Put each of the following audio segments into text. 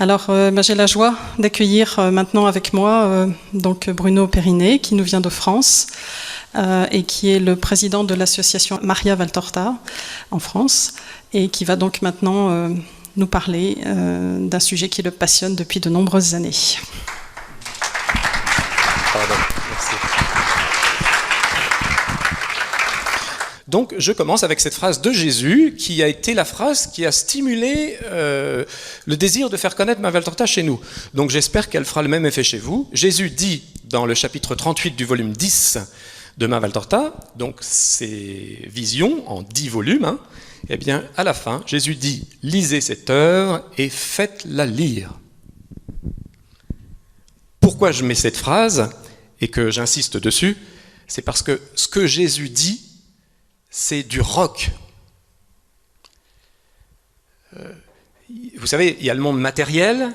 Alors, j'ai la joie d'accueillir maintenant avec moi donc Bruno Perinet, qui nous vient de France et qui est le président de l'association Maria Valtorta en France, et qui va donc maintenant nous parler d'un sujet qui le passionne depuis de nombreuses années. Pardon, merci. Donc, je commence avec cette phrase de Jésus, qui a été la phrase qui a stimulé le désir de faire connaître Maria Valtorta chez nous. Donc, j'espère qu'elle fera le même effet chez vous. Jésus dit, dans le chapitre 38 du volume 10 de Maria Valtorta, donc ces visions en 10 volumes, eh bien, à la fin, Jésus dit « Lisez cette œuvre et faites-la lire ». Pourquoi je mets cette phrase et que j'insiste dessus? C'est parce que ce que Jésus dit, c'est du roc. Vous savez, il y a le monde matériel,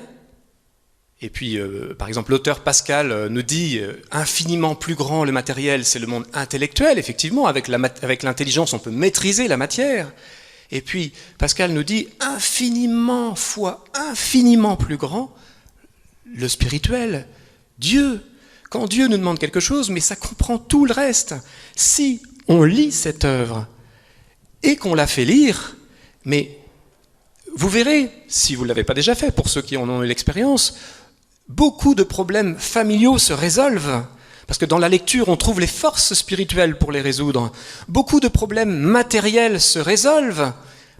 et puis, par exemple, l'auteur Pascal nous dit infiniment plus grand le matériel, c'est le monde intellectuel, effectivement, avec l'intelligence, on peut maîtriser la matière. Et puis, Pascal nous dit infiniment fois infiniment plus grand le spirituel, Dieu. Quand Dieu nous demande quelque chose, mais ça comprend tout le reste. Si on lit cette œuvre et qu'on la fait lire, mais vous verrez, si vous ne l'avez pas déjà fait, pour ceux qui en ont eu l'expérience, beaucoup de problèmes familiaux se résolvent, parce que dans la lecture, on trouve les forces spirituelles pour les résoudre. Beaucoup de problèmes matériels se résolvent,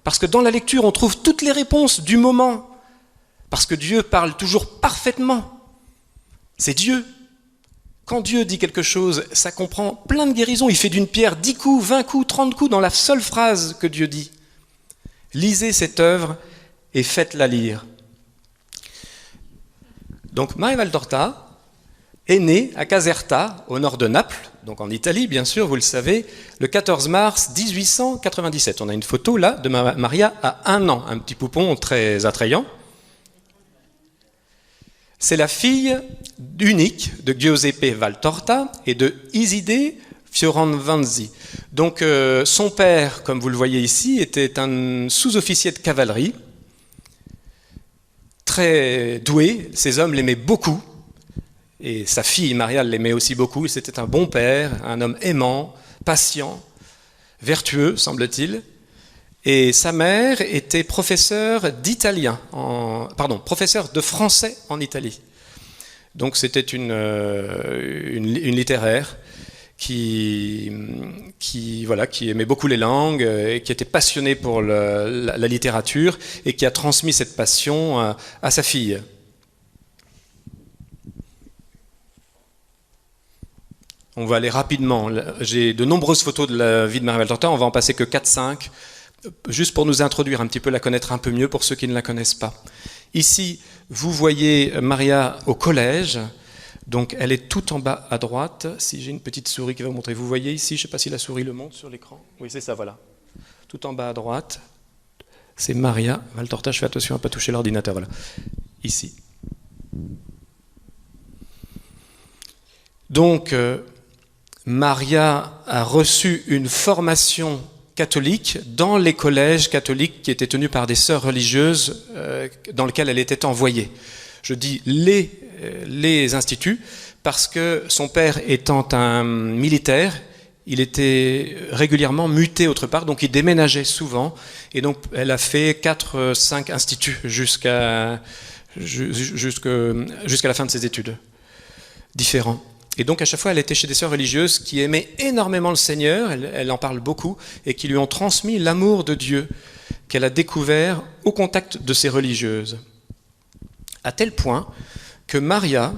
parce que dans la lecture, on trouve toutes les réponses du moment, parce que Dieu parle toujours parfaitement. C'est Dieu. Quand Dieu dit quelque chose, ça comprend plein de guérisons. Il fait d'une pierre 10 coups, 20 coups, 30 coups dans la seule phrase que Dieu dit. Lisez cette œuvre et faites-la lire. Donc Maria Valtorta est née à Caserta, au nord de Naples, donc en Italie, bien sûr, vous le savez, le 14 mars 1897. On a une photo là de Maria à 1 an, un petit poupon très attrayant. C'est la fille unique de Giuseppe Valtorta et de Iside Fioravanti. Donc son père, comme vous le voyez ici, était un sous-officier de cavalerie, très doué, ses hommes l'aimaient beaucoup, et sa fille Maria l'aimait aussi beaucoup. C'était un bon père, un homme aimant, patient, vertueux, semble-t-il. Et sa mère était professeure professeure de français en Italie. Donc c'était une littéraire qui aimait beaucoup les langues et qui était passionnée pour la littérature et qui a transmis cette passion à sa fille. On va aller rapidement. J'ai de nombreuses photos de la vie de Maria Valtorta, on va en passer que 4-5. Juste pour nous introduire un petit peu, la connaître un peu mieux pour ceux qui ne la connaissent pas. Ici, vous voyez Maria au collège, donc elle est tout en bas à droite. Si j'ai une petite souris qui va vous montrer, vous voyez ici, je ne sais pas si la souris le montre sur l'écran. Oui, c'est ça, voilà. Tout en bas à droite, c'est Maria Valtorta. Je fais attention à ne pas toucher l'ordinateur, voilà. Ici. Donc, Maria a reçu une formation catholique dans les collèges catholiques qui étaient tenus par des sœurs religieuses dans lesquelles elle était envoyée. Je dis les instituts parce que son père étant un militaire, il était régulièrement muté autre part, donc il déménageait souvent, et donc elle a fait 4-5 instituts jusqu'à la fin de ses études, différents. Et donc à chaque fois, elle était chez des sœurs religieuses qui aimaient énormément le Seigneur, elle en parle beaucoup, et qui lui ont transmis l'amour de Dieu qu'elle a découvert au contact de ces religieuses. À tel point que Maria,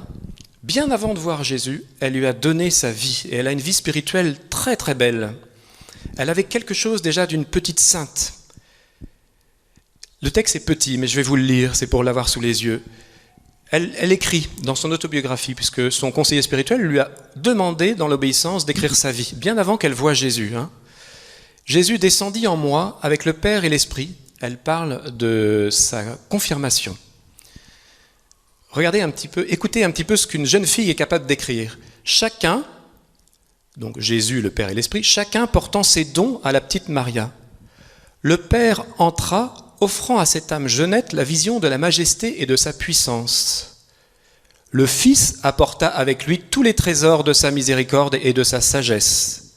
bien avant de voir Jésus, elle lui a donné sa vie, et elle a une vie spirituelle très très belle. Elle avait quelque chose déjà d'une petite sainte. Le texte est petit, mais je vais vous le lire, c'est pour l'avoir sous les yeux. Elle écrit dans son autobiographie, puisque son conseiller spirituel lui a demandé, dans l'obéissance, d'écrire sa vie, bien avant qu'elle voie Jésus. Jésus descendit en moi avec le Père et l'Esprit. Elle parle de sa confirmation. Regardez un petit peu, écoutez un petit peu ce qu'une jeune fille est capable d'écrire. Chacun, donc Jésus, le Père et l'Esprit, chacun portant ses dons à la petite Maria. Le Père entra offrant à cette âme jeunette la vision de la majesté et de sa puissance. Le Fils apporta avec lui tous les trésors de sa miséricorde et de sa sagesse.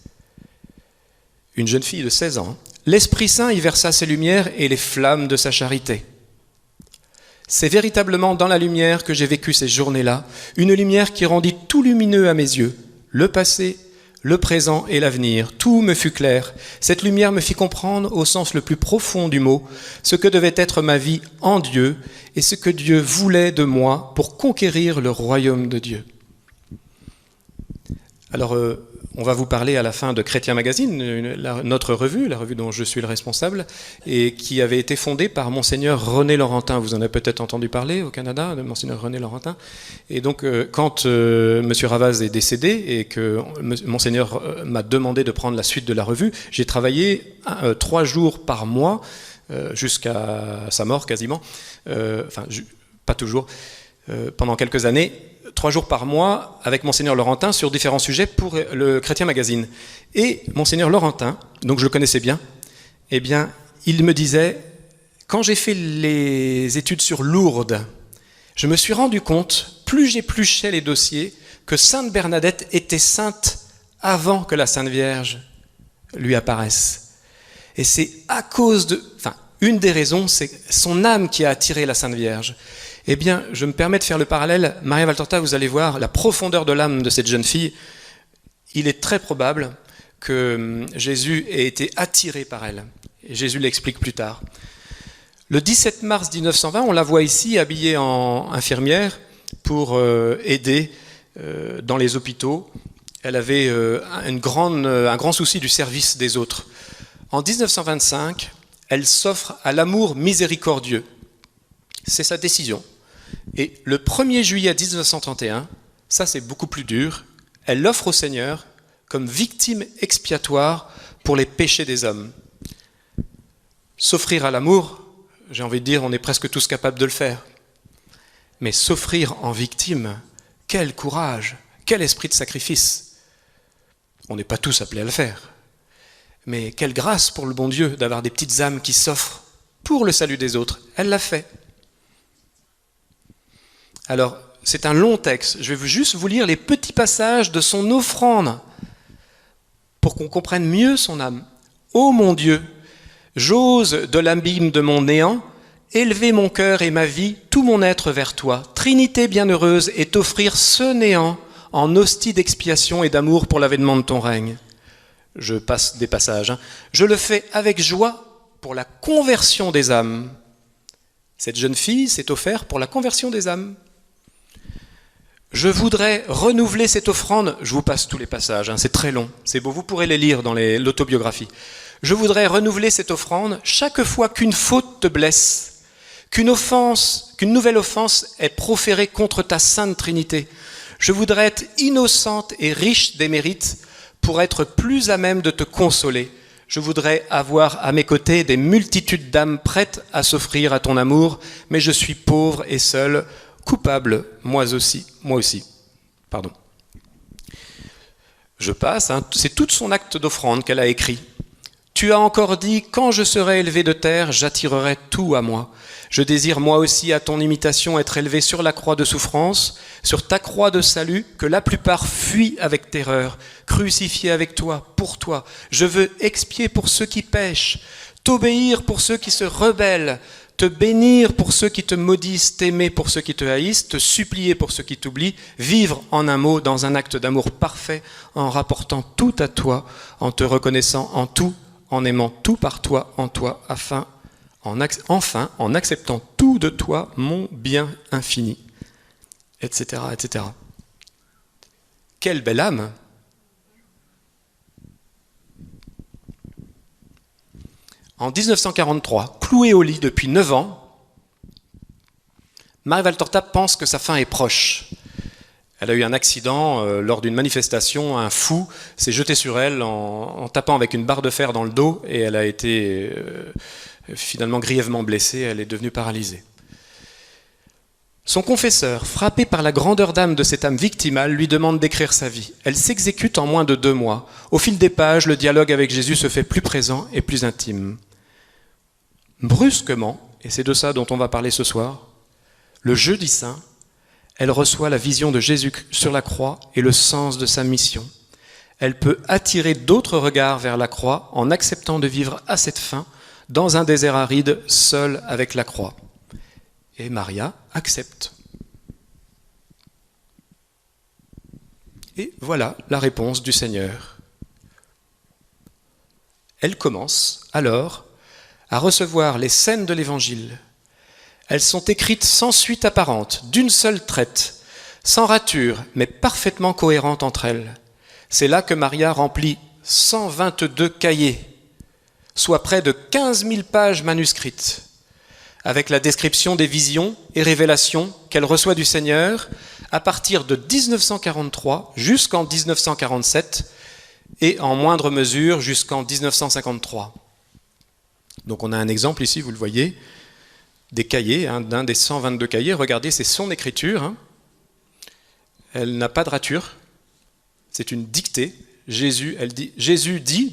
Une jeune fille de 16 ans, l'Esprit Saint y versa ses lumières et les flammes de sa charité. C'est véritablement dans la lumière que j'ai vécu ces journées-là, une lumière qui rendit tout lumineux à mes yeux, le passé, le présent et l'avenir. Tout me fut clair. Cette lumière me fit comprendre, au sens le plus profond du mot, ce que devait être ma vie en Dieu et ce que Dieu voulait de moi pour conquérir le royaume de Dieu. Alors, on va vous parler à la fin de Chrétien Magazine, notre revue, la revue dont je suis le responsable, et qui avait été fondée par Monseigneur René Laurentin. Vous en avez peut-être entendu parler au Canada, de Monseigneur René Laurentin. Et donc, quand M. Ravaz est décédé et que Monseigneur m'a demandé de prendre la suite de la revue, j'ai travaillé 3 jours par mois, jusqu'à sa mort quasiment, pas toujours, pendant quelques années, 3 jours par mois avec Monseigneur Laurentin sur différents sujets pour le Chrétien Magazine. Et Monseigneur Laurentin, donc je le connaissais bien, eh bien, il me disait, quand j'ai fait les études sur Lourdes, je me suis rendu compte, plus j'épluchais les dossiers, que Sainte Bernadette était sainte avant que la Sainte Vierge lui apparaisse. Et c'est à cause de... une des raisons, c'est son âme qui a attiré la Sainte Vierge. Eh bien, je me permets de faire le parallèle. Maria Valtorta, vous allez voir la profondeur de l'âme de cette jeune fille. Il est très probable que Jésus ait été attiré par elle. Et Jésus l'explique plus tard. Le 17 mars 1920, on la voit ici habillée en infirmière pour aider dans les hôpitaux. Elle avait un grand souci du service des autres. En 1925, elle s'offre à l'amour miséricordieux. C'est sa décision. Et le 1er juillet 1931, ça c'est beaucoup plus dur, elle l'offre au Seigneur comme victime expiatoire pour les péchés des hommes. S'offrir à l'amour, j'ai envie de dire, on est presque tous capables de le faire. Mais s'offrir en victime, quel courage, quel esprit de sacrifice. On n'est pas tous appelés à le faire. Mais quelle grâce pour le bon Dieu d'avoir des petites âmes qui s'offrent pour le salut des autres. Elle l'a fait. Alors, c'est un long texte. Je vais juste vous lire les petits passages de son offrande pour qu'on comprenne mieux son âme. Ô mon Dieu, j'ose de l'abîme de mon néant élever mon cœur et ma vie, tout mon être vers toi. Trinité bienheureuse, et t'offrir ce néant en hostie d'expiation et d'amour pour l'avènement de ton règne. Je passe des passages. Je le fais avec joie pour la conversion des âmes. Cette jeune fille s'est offerte pour la conversion des âmes. Je voudrais renouveler cette offrande. Je vous passe tous les passages, c'est très long, c'est beau, vous pourrez les lire dans l'autobiographie. Je voudrais renouveler cette offrande chaque fois qu'une faute te blesse, qu'une nouvelle offense est proférée contre ta sainte Trinité. Je voudrais être innocente et riche des mérites pour être plus à même de te consoler. Je voudrais avoir à mes côtés des multitudes d'âmes prêtes à s'offrir à ton amour, mais je suis pauvre et seul, coupable, moi aussi. Pardon. Je passe, c'est tout son acte d'offrande qu'elle a écrit. Tu as encore dit, quand je serai élevé de terre, j'attirerai tout à moi. Je désire moi aussi à ton imitation être élevé sur la croix de souffrance, sur ta croix de salut, que la plupart fuient avec terreur, crucifiés avec toi, pour toi. Je veux expier pour ceux qui pêchent, t'obéir pour ceux qui se rebellent, te bénir pour ceux qui te maudissent, t'aimer pour ceux qui te haïssent, te supplier pour ceux qui t'oublient, vivre en un mot dans un acte d'amour parfait, en rapportant tout à toi, en te reconnaissant en tout, en aimant tout par toi, en toi, enfin, en acceptant tout de toi, mon bien infini, etc., etc. Quelle belle âme! En 1943, clouée au lit depuis 9 ans, Maria Valtorta pense que sa fin est proche. Elle a eu un accident lors d'une manifestation, un fou s'est jeté sur elle en tapant avec une barre de fer dans le dos et elle a été finalement grièvement blessée, elle est devenue paralysée. Son confesseur, frappé par la grandeur d'âme de cette âme victimale, lui demande d'écrire sa vie. Elle s'exécute en moins de 2 mois. Au fil des pages, le dialogue avec Jésus se fait plus présent et plus intime. brusquement, et c'est de ça dont on va parler ce soir, le jeudi saint, elle reçoit la vision de Jésus sur la croix et le sens de sa mission. Elle peut attirer d'autres regards vers la croix en acceptant de vivre à cette fin dans un désert aride, seule avec la croix. Et Maria accepte. Et voilà la réponse du Seigneur. Elle commence alors à recevoir les scènes de l'Évangile. Elles sont écrites sans suite apparente, d'une seule traite, sans rature, mais parfaitement cohérentes entre elles. C'est là que Maria remplit 122 cahiers, soit près de 15 000 pages manuscrites, avec la description des visions et révélations qu'elle reçoit du Seigneur à partir de 1943 jusqu'en 1947 et en moindre mesure jusqu'en 1953. Donc on a un exemple ici, vous le voyez, des cahiers, d'un des 122 cahiers. Regardez, c'est son écriture. Elle n'a pas de rature. C'est une dictée. Jésus dit,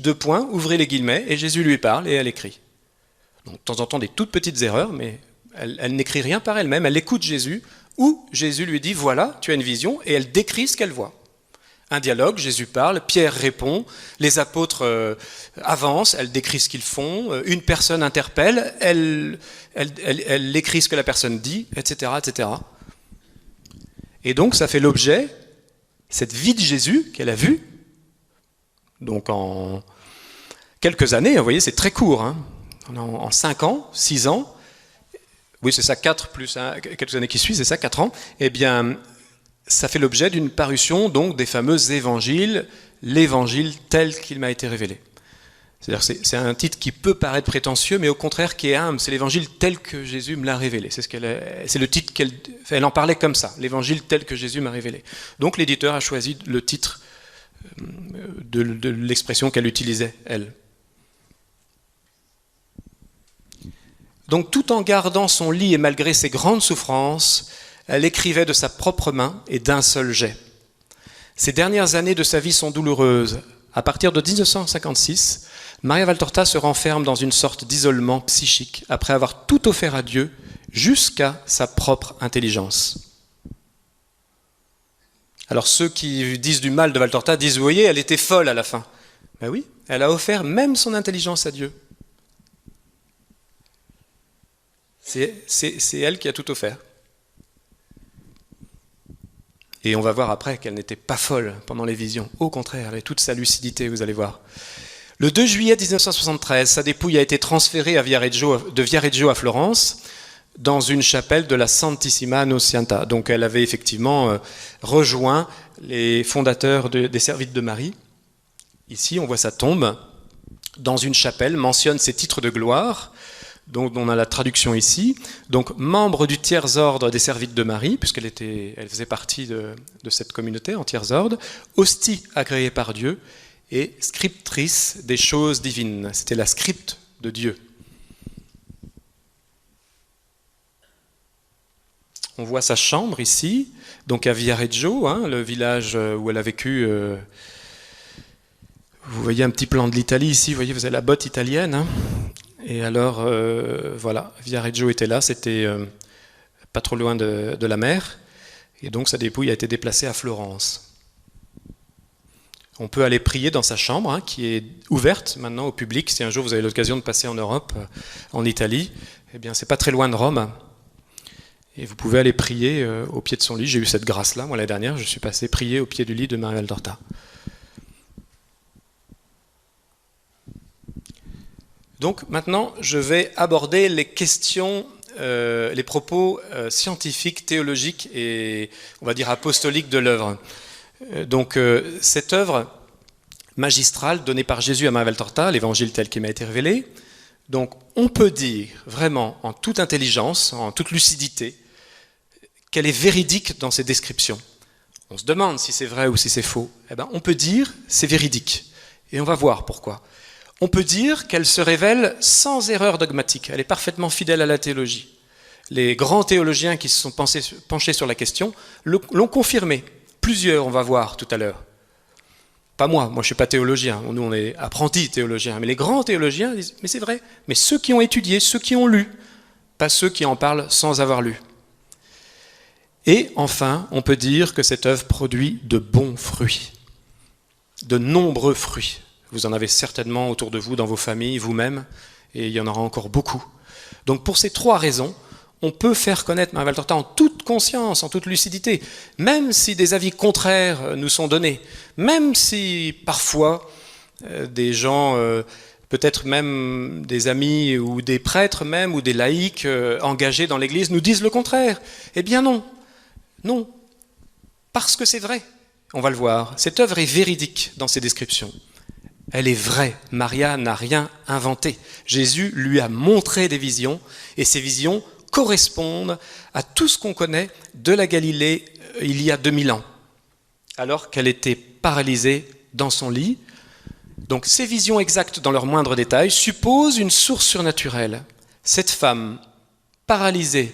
ouvrez les guillemets, et Jésus lui parle et elle écrit. Donc, de temps en temps, des toutes petites erreurs, mais elle n'écrit rien par elle-même. Elle écoute Jésus, ou Jésus lui dit, voilà, tu as une vision, et elle décrit ce qu'elle voit. Un dialogue, Jésus parle, Pierre répond, les apôtres avancent, elle décrit ce qu'ils font, une personne interpelle, elle écrit ce que la personne dit, etc., etc. Et donc, ça fait l'objet, cette vie de Jésus qu'elle a vue, donc en quelques années, vous voyez, c'est très court, en 5 ans, 6 ans, oui c'est ça, 4 plus quelques années qui suivent, c'est ça, 4 ans, eh bien, ça fait l'objet d'une parution donc des fameux évangiles, l'évangile tel qu'il m'a été révélé. C'est-à-dire c'est un titre qui peut paraître prétentieux, mais au contraire qui est humble, c'est l'évangile tel que Jésus me l'a révélé. C'est le titre elle en parlait comme ça, l'évangile tel que Jésus m'a révélé. Donc l'éditeur a choisi le titre de l'expression qu'elle utilisait, elle. Donc tout en gardant son lit et malgré ses grandes souffrances, elle écrivait de sa propre main et d'un seul jet. Ces dernières années de sa vie sont douloureuses. À partir de 1956, Maria Valtorta se renferme dans une sorte d'isolement psychique après avoir tout offert à Dieu jusqu'à sa propre intelligence. Alors ceux qui disent du mal de Valtorta disent, vous voyez, elle était folle à la fin. Ben oui, elle a offert même son intelligence à Dieu. C'est elle qui a tout offert. Et on va voir après qu'elle n'était pas folle pendant les visions. Au contraire, elle avait toute sa lucidité, vous allez voir. Le 2 juillet 1973, sa dépouille a été transférée de Viareggio à Florence, dans une chapelle de la Santissima Annunziata. Donc elle avait effectivement rejoint les fondateurs des Servites de Marie. Ici, on voit sa tombe dans une chapelle, mentionne ses titres de gloire. Donc on a la traduction ici. Donc membre du tiers ordre des Servites de Marie, puisqu'elle faisait partie de cette communauté en tiers ordre, hostie agréée par Dieu et scriptrice des choses divines. C'était la scripte de Dieu. On voit sa chambre ici, donc à Viareggio, le village où elle a vécu. Vous voyez un petit plan de l'Italie ici, vous voyez, vous avez la botte italienne. Et alors, voilà, Viareggio était là, c'était pas trop loin de la mer, et donc sa dépouille a été déplacée à Florence. On peut aller prier dans sa chambre, qui est ouverte maintenant au public. Si un jour vous avez l'occasion de passer en Europe, en Italie, eh bien c'est pas très loin de Rome. Et vous pouvez aller prier au pied de son lit. J'ai eu cette grâce-là, moi l'année dernière, je suis passé prier au pied du lit de Maria Valtorta. Donc maintenant, je vais aborder les questions, les propos scientifiques, théologiques et, on va dire, apostoliques de l'œuvre. Donc cette œuvre magistrale donnée par Jésus à Maria Valtorta, l'évangile tel qu'il m'a été révélé, donc on peut dire vraiment en toute intelligence, en toute lucidité, qu'elle est véridique dans ses descriptions. On se demande si c'est vrai ou si c'est faux. Eh bien, on peut dire c'est véridique. Et on va voir pourquoi. On peut dire qu'elle se révèle sans erreur dogmatique. Elle est parfaitement fidèle à la théologie. Les grands théologiens qui se sont penchés sur la question l'ont confirmé. Plusieurs, on va voir tout à l'heure. pas moi je ne suis pas théologien, nous on est apprentis théologiens, mais les grands théologiens disent, mais c'est vrai, mais ceux qui ont étudié, ceux qui ont lu, pas ceux qui en parlent sans avoir lu. Et enfin, on peut dire que cette œuvre produit de bons fruits, de nombreux fruits. Vous en avez certainement autour de vous, dans vos familles, vous-même, et il y en aura encore beaucoup. Donc pour ces 3 raisons, on peut faire connaître Maria Valtorta en toute conscience, en toute lucidité, même si des avis contraires nous sont donnés, même si parfois des gens, peut-être même des amis ou des prêtres même, ou des laïcs engagés dans l'Église nous disent le contraire. Eh bien non, non, parce que c'est vrai, on va le voir. Cette œuvre est véridique dans ses descriptions. Elle est vraie, Maria n'a rien inventé. Jésus lui a montré des visions, et ces visions correspondent à tout ce qu'on connaît de la Galilée il y a 2000 ans, alors qu'elle était paralysée dans son lit. Donc ces visions exactes dans leurs moindres détails supposent une source surnaturelle. Cette femme paralysée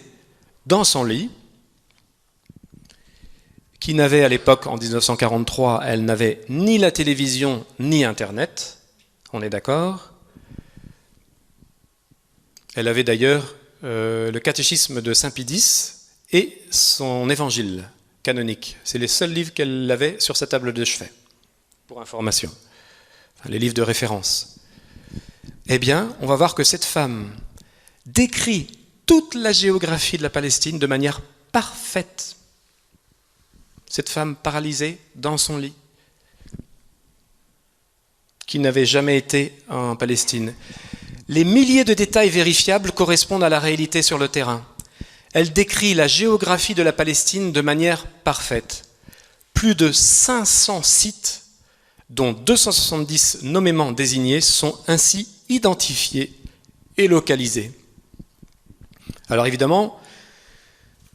dans son lit, qui n'avait à l'époque, en 1943, elle n'avait ni la télévision ni Internet, on est d'accord. Elle avait d'ailleurs le catéchisme de Saint Pie X et son évangile canonique. C'est les seuls livres qu'elle avait sur sa table de chevet, pour information. Enfin, les livres de référence. Eh bien, on va voir que cette femme décrit toute la géographie de la Palestine de manière parfaite. Cette femme paralysée dans son lit, qui n'avait jamais été en Palestine. Les milliers de détails vérifiables correspondent à la réalité sur le terrain. Elle décrit la géographie de la Palestine de manière parfaite. Plus de 500 sites, dont 270 nommément désignés, sont ainsi identifiés et localisés. Alors évidemment,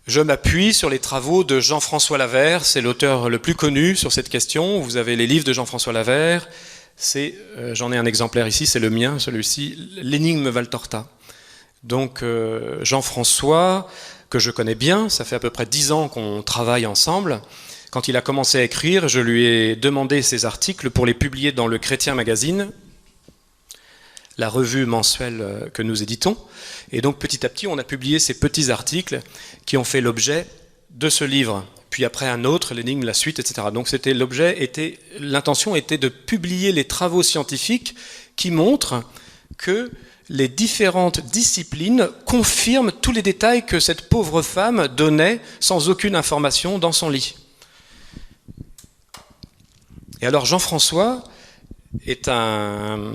je m'appuie sur les travaux de Jean-François Lavère, c'est l'auteur le plus connu sur cette question. Vous avez les livres de Jean-François Lavère, j'en ai un exemplaire ici, c'est le mien, celui-ci, L'énigme Valtorta. Donc Jean-François, que je connais bien, ça fait à peu près 10 ans qu'on travaille ensemble. Quand il a commencé à écrire, je lui ai demandé ses articles pour les publier dans le Chrétien Magazine, la revue mensuelle que nous éditons. Et donc petit à petit, on a publié ces petits articles qui ont fait l'objet de ce livre. Puis après un autre, l'énigme, la suite, etc. Donc l'intention était de publier les travaux scientifiques qui montrent que les différentes disciplines confirment tous les détails que cette pauvre femme donnait sans aucune information dans son lit. Et alors Jean-François est un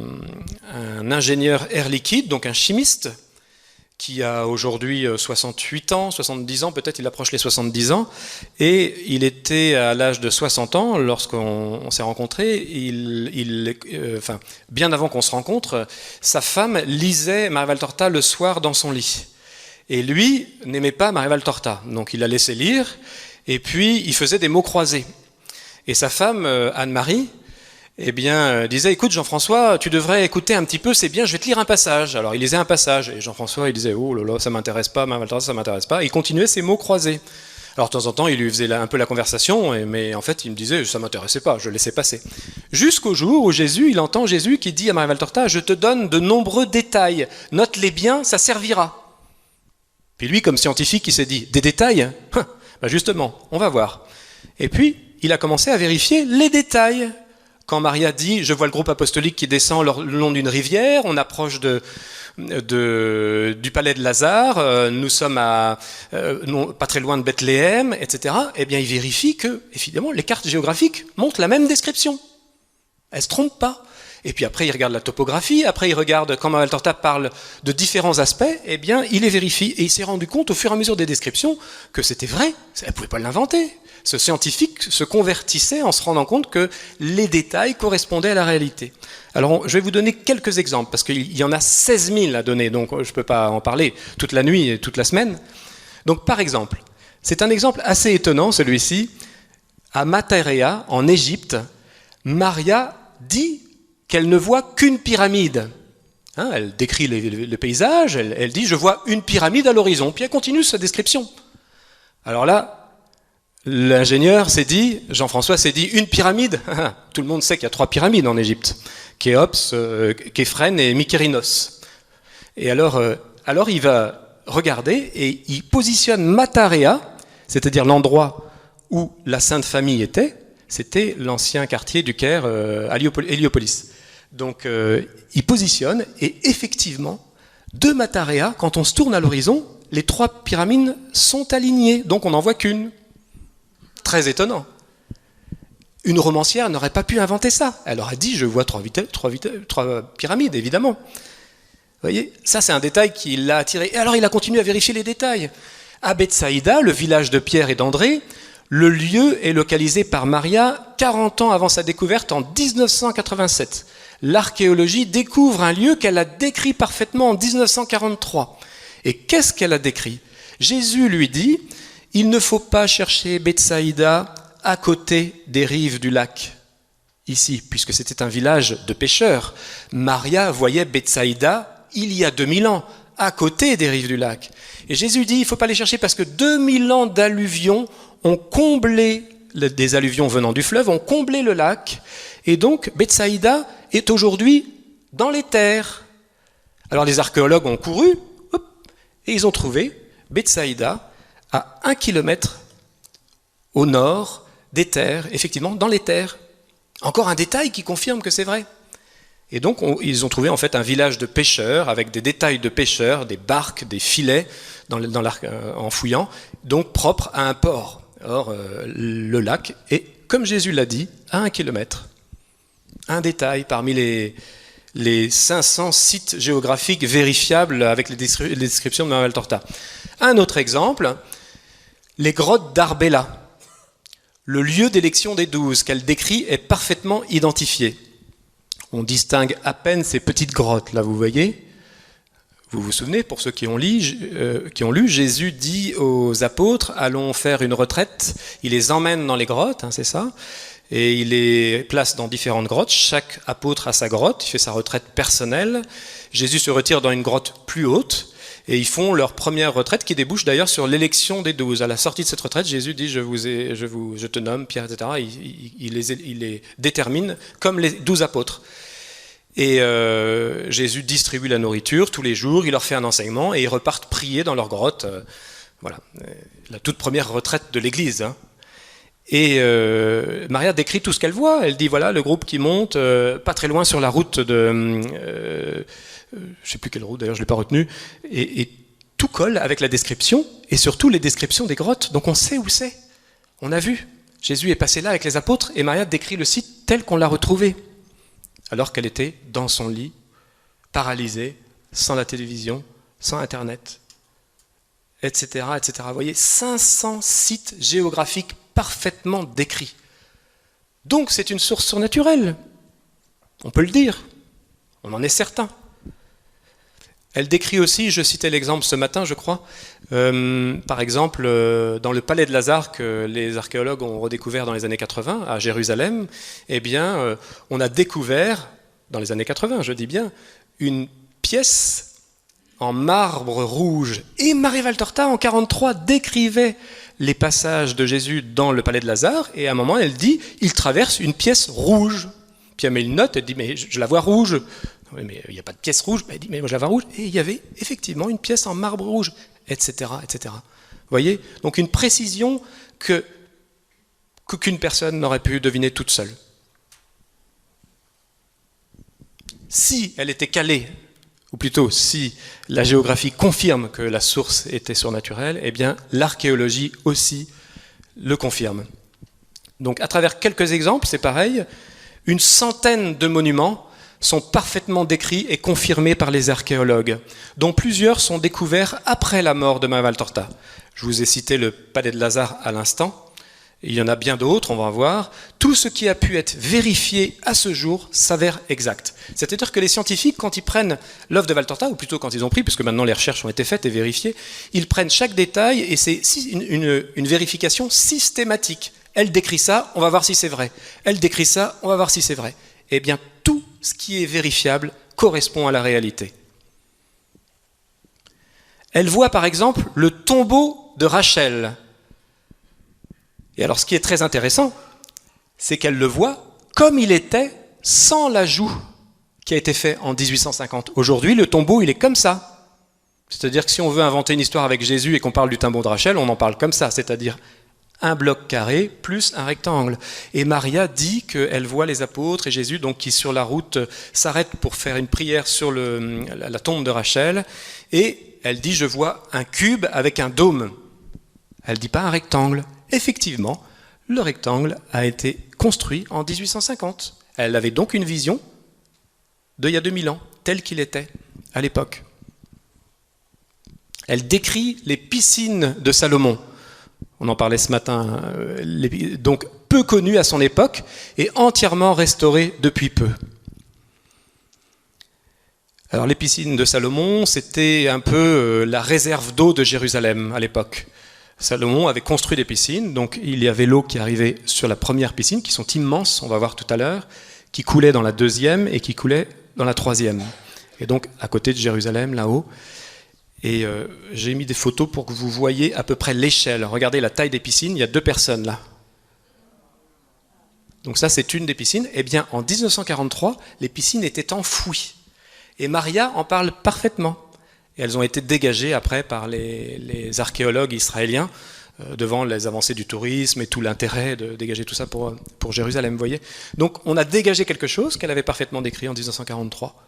ingénieur air liquide, donc un chimiste, qui a aujourd'hui 68 ans, 70 ans, peut-être il approche les 70 ans, et il était à l'âge de 60 ans lorsqu'on s'est rencontrés, bien avant qu'on se rencontre, sa femme lisait Maria Valtorta le soir dans son lit. Et lui n'aimait pas Maria Valtorta, donc il la laissait lire, et puis il faisait des mots croisés. Et sa femme, Anne-Marie, disait, écoute Jean-François, tu devrais écouter un petit peu, c'est bien, je vais te lire un passage. Alors il lisait un passage, et Jean-François il disait, oh là là, ça m'intéresse pas, Maria Valtorta, ça m'intéresse pas. Il continuait ses mots croisés. Alors de temps en temps, il lui faisait un peu la conversation, mais en fait il me disait, ça m'intéressait pas, je laissais passer. Jusqu'au jour où il entend Jésus qui dit à Maria Valtorta, je te donne de nombreux détails, note-les bien, ça servira. Puis lui, comme scientifique, il s'est dit, des détails ? Justement, on va voir. Et puis, il a commencé à vérifier les détails. Quand Maria dit « Je vois le groupe apostolique qui descend le long d'une rivière, on approche du palais de Lazare, nous sommes pas très loin de Bethléem, etc. » Eh bien, il vérifie que, évidemment, les cartes géographiques montrent la même description. Elles ne se trompent pas. Et puis après, il regarde la topographie, après il regarde, quand Maria Valtorta parle de différents aspects, eh bien, il les vérifie. Et il s'est rendu compte, au fur et à mesure des descriptions, que c'était vrai. Elle ne pouvait pas l'inventer. Ce scientifique se convertissait en se rendant compte que les détails correspondaient à la réalité. Alors, je vais vous donner quelques exemples, parce qu'il y en a 16 000 à donner, donc je ne peux pas en parler toute la nuit et toute la semaine. Donc, par exemple, c'est un exemple assez étonnant, celui-ci. À Matarea, en Égypte, Maria dit qu'elle ne voit qu'une pyramide. Elle décrit le paysage, elle dit « je vois une pyramide à l'horizon », puis elle continue sa description. Alors là, L'ingénieur s'est dit, Jean-François s'est dit, une pyramide. Tout le monde sait qu'il y a 3 pyramides en Égypte, Khéops, Képhrène et Mykérinos. Et alors il va regarder et il positionne Matarea, c'est-à-dire l'endroit où la Sainte Famille était, c'était l'ancien quartier du Caire, Héliopolis. Donc il positionne, et effectivement, de Matarea, quand on se tourne à l'horizon, les 3 pyramides sont alignées, donc on n'en voit qu'une. Très étonnant. Une romancière n'aurait pas pu inventer ça. Elle aurait dit, je vois 3 pyramides, évidemment. Vous voyez, ça c'est un détail qui l'a attiré. Et alors il a continué à vérifier les détails. À Bethsaïda, le village de Pierre et d'André, le lieu est localisé par Maria 40 ans avant sa découverte en 1987. L'archéologie découvre un lieu qu'elle a décrit parfaitement en 1943. Et qu'est-ce qu'elle a décrit ? Jésus lui dit, il ne faut pas chercher Bethsaïda à côté des rives du lac, ici, puisque c'était un village de pêcheurs. Maria voyait Bethsaïda il y a 2000 ans, à côté des rives du lac. Et Jésus dit, il ne faut pas les chercher parce que 2000 ans d'alluvions ont comblé, des alluvions venant du fleuve, ont comblé le lac. Et donc, Bethsaïda est aujourd'hui dans les terres. Alors les archéologues ont couru, et ils ont trouvé Bethsaïda à 1 kilomètre au nord des terres, effectivement, dans les terres. Encore un détail qui confirme que c'est vrai. Et donc, ils ont trouvé en fait un village de pêcheurs, avec des détails de pêcheurs, des barques, des filets, en fouillant, donc propre à un port. Or, le lac est, comme Jésus l'a dit, à 1 kilomètre. Un détail parmi les 500 sites géographiques vérifiables avec les descriptions de Maria Valtorta. Un autre exemple, les grottes d'Arbela. Le lieu d'élection des 12 qu'elle décrit est parfaitement identifié. On distingue à peine ces petites grottes, là vous voyez. Vous vous souvenez, pour ceux qui ont lu, Jésus dit aux apôtres, allons faire une retraite. Il les emmène dans les grottes, c'est ça, et il les place dans différentes grottes. Chaque apôtre a sa grotte, il fait sa retraite personnelle. Jésus se retire dans une grotte plus haute, et ils font leur première retraite qui débouche d'ailleurs sur l'élection des 12. À la sortie de cette retraite, Jésus dit, je te nomme, Pierre, etc. Il les détermine comme les 12 apôtres. Et Jésus distribue la nourriture tous les jours, il leur fait un enseignement et ils repartent prier dans leur grotte. Voilà, la toute première retraite de l'Église. Et Maria décrit tout ce qu'elle voit. Elle dit, voilà, le groupe qui monte, pas très loin sur la route de... je ne sais plus quelle route, d'ailleurs, je ne l'ai pas retenue. Et tout colle avec la description, et surtout les descriptions des grottes. Donc on sait où c'est. On a vu. Jésus est passé là avec les apôtres, et Maria décrit le site tel qu'on l'a retrouvé. Alors qu'elle était dans son lit, paralysée, sans la télévision, sans Internet, etc., etc. Vous voyez, 500 sites géographiques parfaitement décrits. Donc c'est une source surnaturelle. On peut le dire. On en est certain. Elle décrit aussi, je citais l'exemple ce matin, je crois, par exemple, dans le palais de Lazare que les archéologues ont redécouvert dans les années 80 à Jérusalem, eh bien, on a découvert, dans les années 80, je dis bien, une pièce en marbre rouge. Et Maria Valtorta, en 1943, décrivait les passages de Jésus dans le palais de Lazare, et à un moment, elle dit, il traverse une pièce rouge. Puis elle met une note, elle dit, mais je la vois rouge. Oui, mais il n'y a pas de pièce rouge. Elle dit, mais moi je la vois rouge. Et il y avait effectivement une pièce en marbre rouge, etc., etc. Vous voyez ? Donc une précision qu'aucune personne n'aurait pu deviner toute seule. Si elle était calée, ou plutôt si la géographie confirme que la source était surnaturelle, eh bien l'archéologie aussi le confirme. Donc à travers quelques exemples, c'est pareil, une centaine de monuments sont parfaitement décrits et confirmés par les archéologues, dont plusieurs sont découverts après la mort de Maria Valtorta. Je vous ai cité le palais de Lazare à l'instant, il y en a bien d'autres, on va en voir. Tout ce qui a pu être vérifié à ce jour s'avère exact. C'est-à-dire que les scientifiques, quand ils prennent l'œuvre de Valtorta, ou plutôt quand ils ont pris, puisque maintenant les recherches ont été faites et vérifiées, ils prennent chaque détail et c'est une vérification systématique. Elle décrit ça, on va voir si c'est vrai. Elle décrit ça, on va voir si c'est vrai. Eh bien, tout ce qui est vérifiable correspond à la réalité. Elle voit par exemple le tombeau de Rachel. Et alors ce qui est très intéressant, c'est qu'elle le voit comme il était sans l'ajout qui a été fait en 1850. Aujourd'hui, le tombeau, il est comme ça. C'est-à-dire que si on veut inventer une histoire avec Jésus et qu'on parle du tombeau de Rachel, on en parle comme ça, c'est-à-dire un bloc carré plus un rectangle. Et Maria dit qu'elle voit les apôtres et Jésus donc, qui sur la route s'arrête pour faire une prière sur la tombe de Rachel, et elle dit « je vois un cube avec un dôme ». Elle ne dit pas un rectangle. Effectivement, le rectangle a été construit en 1850. Elle avait donc une vision d'il y a 2000 ans, tel qu'il était à l'époque. Elle décrit les piscines de Salomon. On en parlait ce matin, donc peu connues à son époque et entièrement restaurées depuis peu. Alors les piscines de Salomon, c'était un peu la réserve d'eau de Jérusalem à l'époque. Salomon avait construit des piscines, donc il y avait l'eau qui arrivait sur la première piscine, qui sont immenses, on va voir tout à l'heure, qui coulait dans la deuxième et qui coulait dans la troisième. Et donc à côté de Jérusalem, là-haut. Et j'ai mis des photos pour que vous voyez à peu près l'échelle. Regardez la taille des piscines, il y a 2 personnes là. Donc ça c'est une des piscines. Eh bien en 1943, les piscines étaient enfouies. Et Maria en parle parfaitement. Et elles ont été dégagées après par les archéologues israéliens devant les avancées du tourisme et tout l'intérêt de dégager tout ça pour Jérusalem, vous voyez. Donc on a dégagé quelque chose qu'elle avait parfaitement décrit en 1943.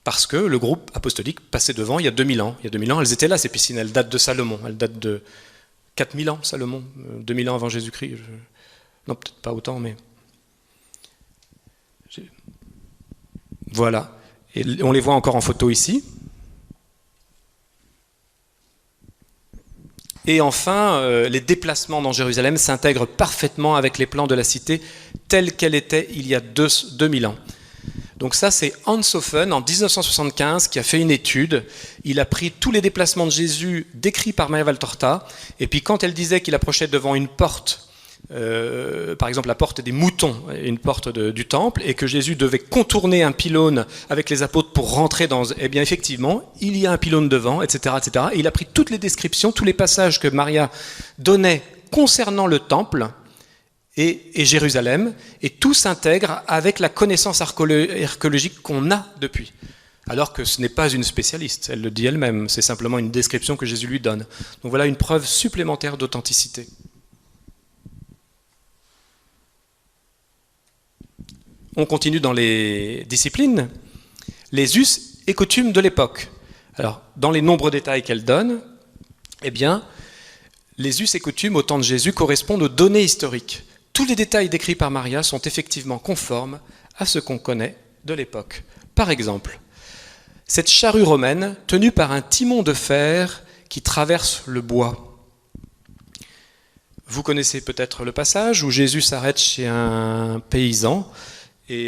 Parce que le groupe apostolique passait devant il y a 2000 ans. Il y a 2000 ans, elles étaient là, ces piscines. Elles datent de Salomon. Elles datent de 4000 ans, Salomon. 2000 ans avant Jésus-Christ. Non, peut-être pas autant, mais... Voilà. Et on les voit encore en photo ici. Et enfin, les déplacements dans Jérusalem s'intègrent parfaitement avec les plans de la cité tels qu'elle était il y a 2000 ans. Donc ça, c'est Hans Hoffen, en 1975, qui a fait une étude. Il a pris tous les déplacements de Jésus décrits par Maria Valtorta, et puis quand elle disait qu'il approchait devant une porte, par exemple la porte des moutons, une porte du temple, et que Jésus devait contourner un pylône avec les apôtres pour rentrer dans... Eh bien effectivement, il y a un pylône devant, etc., etc. Et il a pris toutes les descriptions, tous les passages que Maria donnait concernant le temple, et Jérusalem, et tout s'intègre avec la connaissance archéologique qu'on a depuis. Alors que ce n'est pas une spécialiste, elle le dit elle-même, c'est simplement une description que Jésus lui donne. Donc voilà une preuve supplémentaire d'authenticité. On continue dans les disciplines, les us et coutumes de l'époque. Alors, dans les nombreux détails qu'elle donne, eh bien, les us et coutumes au temps de Jésus correspondent aux données historiques. Tous les détails décrits par Maria sont effectivement conformes à ce qu'on connaît de l'époque. Par exemple, cette charrue romaine tenue par un timon de fer qui traverse le bois. Vous connaissez peut-être le passage où Jésus s'arrête chez un paysan et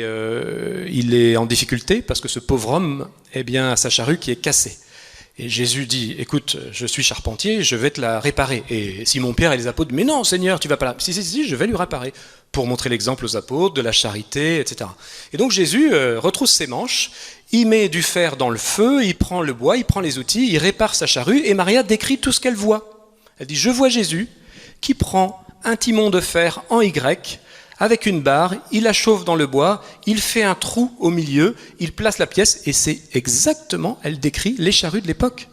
il est en difficulté parce que ce pauvre homme a sa charrue qui est cassée. Et Jésus dit, écoute, je suis charpentier, je vais te la réparer. Et Simon-Pierre et les apôtres, mais non Seigneur, tu vas pas la... Si, je vais lui réparer. Pour montrer l'exemple aux apôtres, de la charité, etc. Et donc Jésus retrousse ses manches, il met du fer dans le feu, il prend le bois, il prend les outils, il répare sa charrue, et Maria décrit tout ce qu'elle voit. Elle dit, je vois Jésus qui prend un timon de fer en Y, avec une barre, il la chauffe dans le bois, il fait un trou au milieu, il place la pièce, et c'est exactement, elle décrit les charrues de l'époque.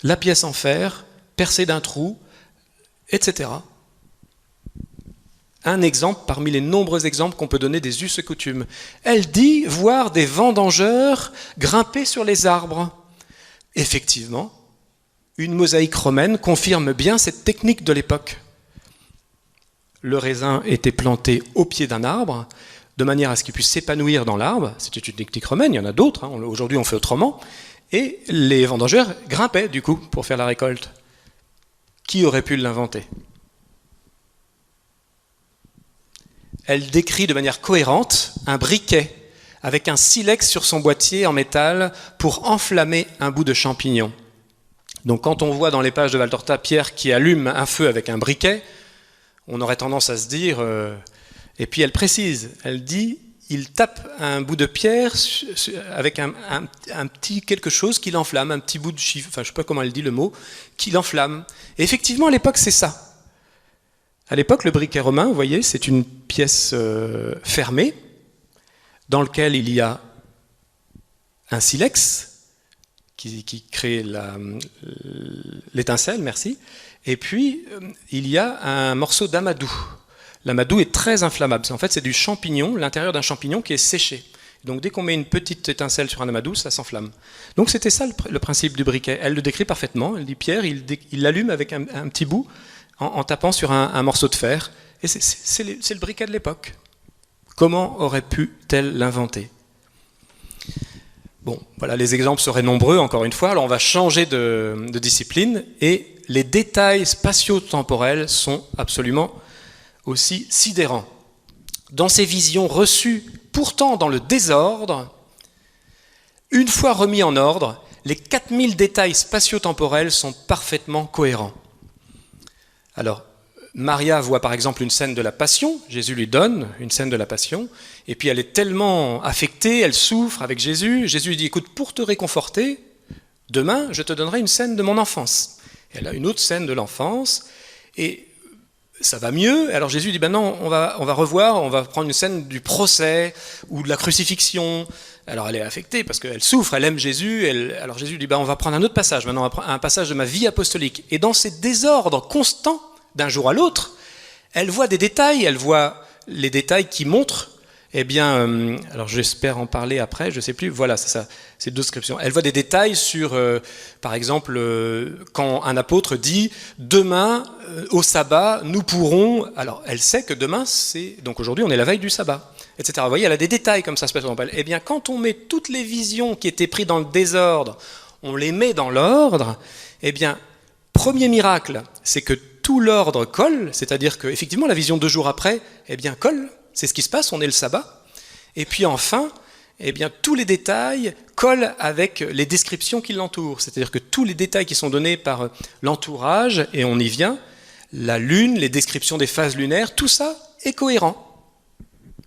La pièce en fer, percée d'un trou, etc. Un exemple parmi les nombreux exemples qu'on peut donner des us et coutumes. Elle dit voir des vendangeurs grimper sur les arbres. Effectivement, une mosaïque romaine confirme bien cette technique de l'époque. Le raisin était planté au pied d'un arbre, de manière à ce qu'il puisse s'épanouir dans l'arbre. C'était une technique romaine, il y en a d'autres, aujourd'hui on fait autrement. Et les vendangeurs grimpaient du coup pour faire la récolte. Qui aurait pu l'inventer ? Elle décrit de manière cohérente un briquet avec un silex sur son boîtier en métal pour enflammer un bout de champignon. Donc quand on voit dans les pages de Valtorta Pierre qui allume un feu avec un briquet, on aurait tendance à se dire... Et puis elle précise, elle dit, il tape un bout de pierre avec un petit quelque chose qui l'enflamme, un petit bout de chiffre, enfin je ne sais pas comment elle dit le mot, qui l'enflamme. Et effectivement, à l'époque, c'est ça. À l'époque, le briquet romain, vous voyez, c'est une pièce fermée dans laquelle il y a un silex qui crée l'étincelle, merci, et puis il y a un morceau d'amadou. L'amadou est très inflammable. En fait, c'est du champignon, l'intérieur d'un champignon qui est séché. Donc, dès qu'on met une petite étincelle sur un amadou, ça s'enflamme. Donc, c'était ça le principe du briquet. Elle le décrit parfaitement. Elle dit Pierre, il l'allume avec un petit bout en tapant sur un morceau de fer. Et c'est le briquet de l'époque. Comment aurait pu-t-elle l'inventer? Bon, voilà, les exemples seraient nombreux, encore une fois. Alors, on va changer de discipline. Et les détails spatio-temporels sont absolument aussi sidérant. Dans ces visions reçues, pourtant dans le désordre, une fois remis en ordre, les 4000 détails spatio-temporels sont parfaitement cohérents. Alors, Maria voit par exemple une scène de la Passion, Jésus lui donne une scène de la Passion, et puis elle est tellement affectée, elle souffre avec Jésus, Jésus lui dit, écoute, pour te réconforter, demain je te donnerai une scène de mon enfance. Et elle a une autre scène de l'enfance, et ça va mieux, alors Jésus dit, ben non, on va revoir, on va prendre une scène du procès ou de la crucifixion. Alors elle est affectée parce qu'elle souffre, elle aime Jésus, alors Jésus dit, ben on va prendre un autre passage, maintenant on va prendre un passage de ma vie apostolique. Et dans ces désordres constants, d'un jour à l'autre, elle voit des détails, elle voit les détails qui montrent, eh bien, alors j'espère en parler après, je ne sais plus, voilà, c'est ça, c'est deux descriptions. Elle voit des détails sur, par exemple, quand un apôtre dit « Demain, au sabbat, nous pourrons… » Alors, elle sait que demain, donc aujourd'hui, on est la veille du sabbat, etc. Vous voyez, elle a des détails comme ça, eh bien, quand on met toutes les visions qui étaient prises dans le désordre, on les met dans l'ordre, eh bien, premier miracle, c'est que tout l'ordre colle, c'est-à-dire que effectivement la vision 2 jours après, eh bien, colle. C'est ce qui se passe, on est le sabbat. Et puis enfin, eh bien, tous les détails collent avec les descriptions qui l'entourent. C'est-à-dire que tous les détails qui sont donnés par l'entourage, et on y vient, la lune, les descriptions des phases lunaires, tout ça est cohérent.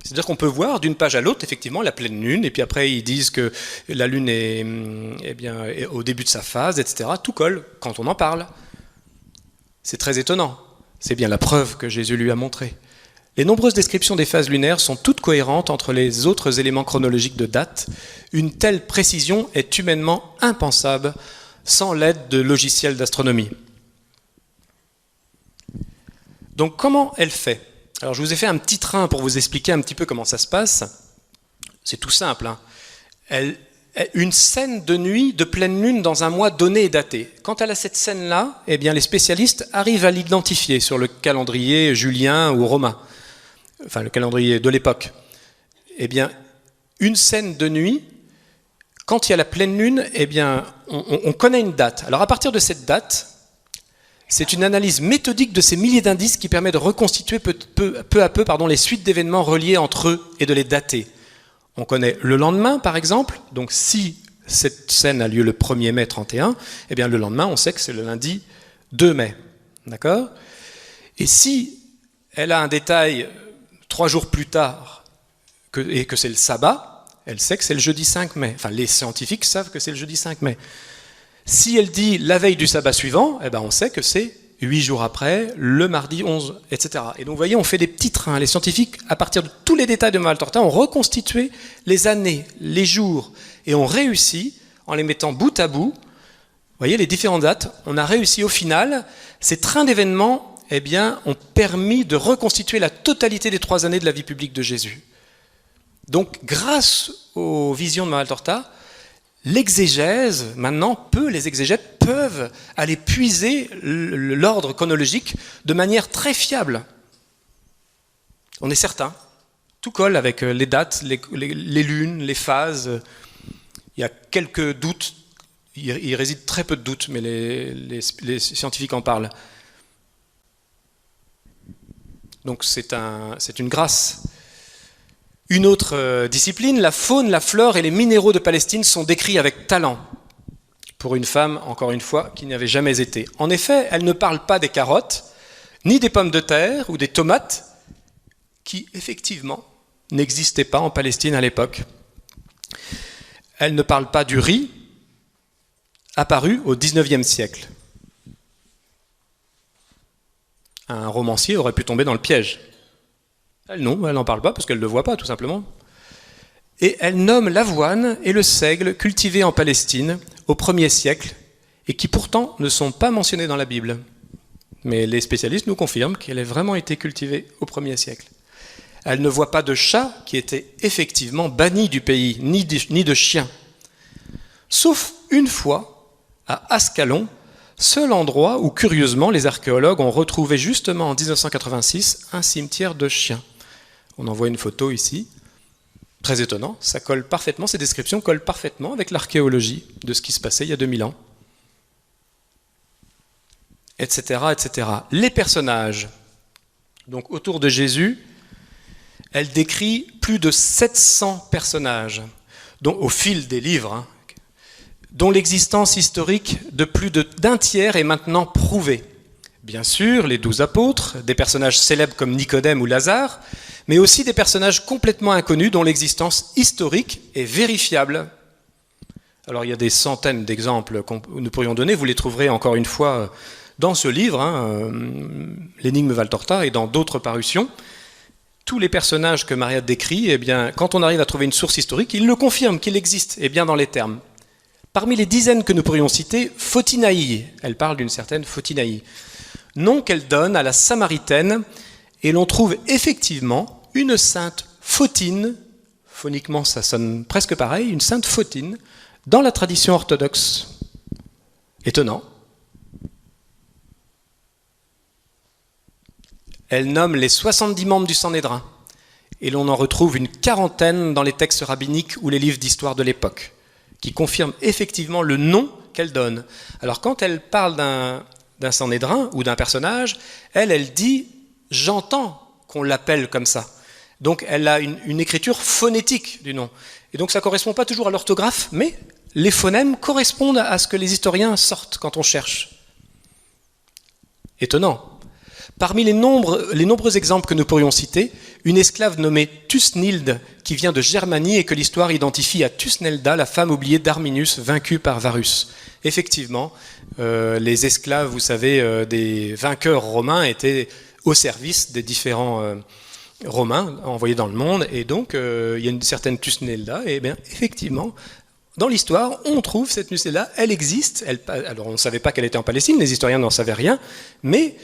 C'est-à-dire qu'on peut voir d'une page à l'autre, effectivement, la pleine lune, et puis après ils disent que la lune est, eh bien, est au début de sa phase, etc. Tout colle quand on en parle. C'est très étonnant. C'est bien la preuve que Jésus lui a montrée. Les nombreuses descriptions des phases lunaires sont toutes cohérentes entre les autres éléments chronologiques de date. Une telle précision est humainement impensable sans l'aide de logiciels d'astronomie. Donc comment elle fait? Alors je vous ai fait un petit train pour vous expliquer un petit peu comment ça se passe. C'est tout simple, hein. Une scène de nuit de pleine lune dans un mois donné et daté. Quand elle a cette scène-là, eh bien les spécialistes arrivent à l'identifier sur le calendrier julien ou romain. Enfin le calendrier de l'époque, eh bien, une scène de nuit, quand il y a la pleine lune, eh bien, on connaît une date. Alors à partir de cette date, c'est une analyse méthodique de ces milliers d'indices qui permet de reconstituer peu à peu les suites d'événements reliés entre eux et de les dater. On connaît le lendemain, par exemple, donc si cette scène a lieu le 1er mai 31, eh bien le lendemain, on sait que c'est le lundi 2 mai. D'accord ? Et si elle a un détail 3 jours plus tard, et que c'est le sabbat, elle sait que c'est le jeudi 5 mai. Enfin, les scientifiques savent que c'est le jeudi 5 mai. Si elle dit la veille du sabbat suivant, eh ben on sait que c'est 8 jours après, le mardi 11, etc. Et donc, vous voyez, on fait des petits trains. Les scientifiques, à partir de tous les détails de Valtorta, ont reconstitué les années, les jours, et ont réussi, en les mettant bout à bout, vous voyez, les différentes dates, on a réussi au final, ces trains d'événements, eh bien, ont permis de reconstituer la totalité des 3 années de la vie publique de Jésus. Donc, grâce aux visions de Valtorta, l'exégèse, maintenant, les exégètes peuvent aller puiser l'ordre chronologique de manière très fiable. On est certain. Tout colle avec les dates, les lunes, les phases. Il y a quelques doutes. Il réside très peu de doutes, mais les scientifiques en parlent. Donc c'est une grâce. Une autre discipline, la faune, la flore et les minéraux de Palestine sont décrits avec talent pour une femme, encore une fois, qui n'y avait jamais été. En effet, elle ne parle pas des carottes, ni des pommes de terre ou des tomates, qui, effectivement, n'existait pas en Palestine à l'époque. Elle ne parle pas du riz, apparu au XIXe siècle. Un romancier aurait pu tomber dans le piège. Elle, non, elle n'en parle pas parce qu'elle ne le voit pas, tout simplement. Et elle nomme l'avoine et le seigle cultivés en Palestine au 1er siècle et qui pourtant ne sont pas mentionnés dans la Bible. Mais les spécialistes nous confirment qu'elle a vraiment été cultivée au 1er siècle. Elle ne voit pas de chat qui était effectivement banni du pays, ni de chien. Sauf une fois, à Ascalon, seul endroit où, curieusement, les archéologues ont retrouvé justement en 1986 un cimetière de chiens. On en voit une photo ici. Très étonnant, ça colle parfaitement, ces descriptions collent parfaitement avec l'archéologie de ce qui se passait il y a 2000 ans. Etc., etc. Les personnages, donc autour de Jésus, elle décrit plus de 700 personnages, dont, au fil des livres, dont l'existence historique de plus d'un tiers est maintenant prouvée. Bien sûr, les 12 apôtres, des personnages célèbres comme Nicodème ou Lazare, mais aussi des personnages complètement inconnus dont l'existence historique est vérifiable. Alors il y a des centaines d'exemples que nous pourrions donner, vous les trouverez encore une fois dans ce livre, L'énigme Valtorta, et dans d'autres parutions. Tous les personnages que Maria décrit, eh bien, quand on arrive à trouver une source historique, il le confirme qu'il existe, et bien dans les termes. Parmi les dizaines que nous pourrions citer, Photinaï, elle parle d'une certaine Photinaï, nom qu'elle donne à la Samaritaine, et l'on trouve effectivement une sainte Photine, phoniquement ça sonne presque pareil, une sainte Photine, dans la tradition orthodoxe. Étonnant. Elle nomme les 70 membres du Sanhédrin, et l'on en retrouve une quarantaine dans les textes rabbiniques ou les livres d'histoire de l'époque, qui confirment effectivement le nom qu'elle donne. Alors quand elle parle d'un Sanhédrin ou d'un personnage, elle dit « j'entends qu'on l'appelle comme ça ». Donc elle a une écriture phonétique du nom. Et donc ça ne correspond pas toujours à l'orthographe, mais les phonèmes correspondent à ce que les historiens sortent quand on cherche. Étonnant. Parmi les nombreux exemples que nous pourrions citer, une esclave nommée Thusnilde, qui vient de Germanie et que l'histoire identifie à Thusnelda, la femme oubliée d'Arminius, vaincue par Varus. Effectivement, les esclaves, vous savez, des vainqueurs romains étaient au service des différents romains envoyés dans le monde, et donc il y a une certaine Thusnelda, et bien effectivement, dans l'histoire, on trouve cette Thusnelda, elle existe, alors on ne savait pas qu'elle était en Palestine, les historiens n'en savaient rien, mais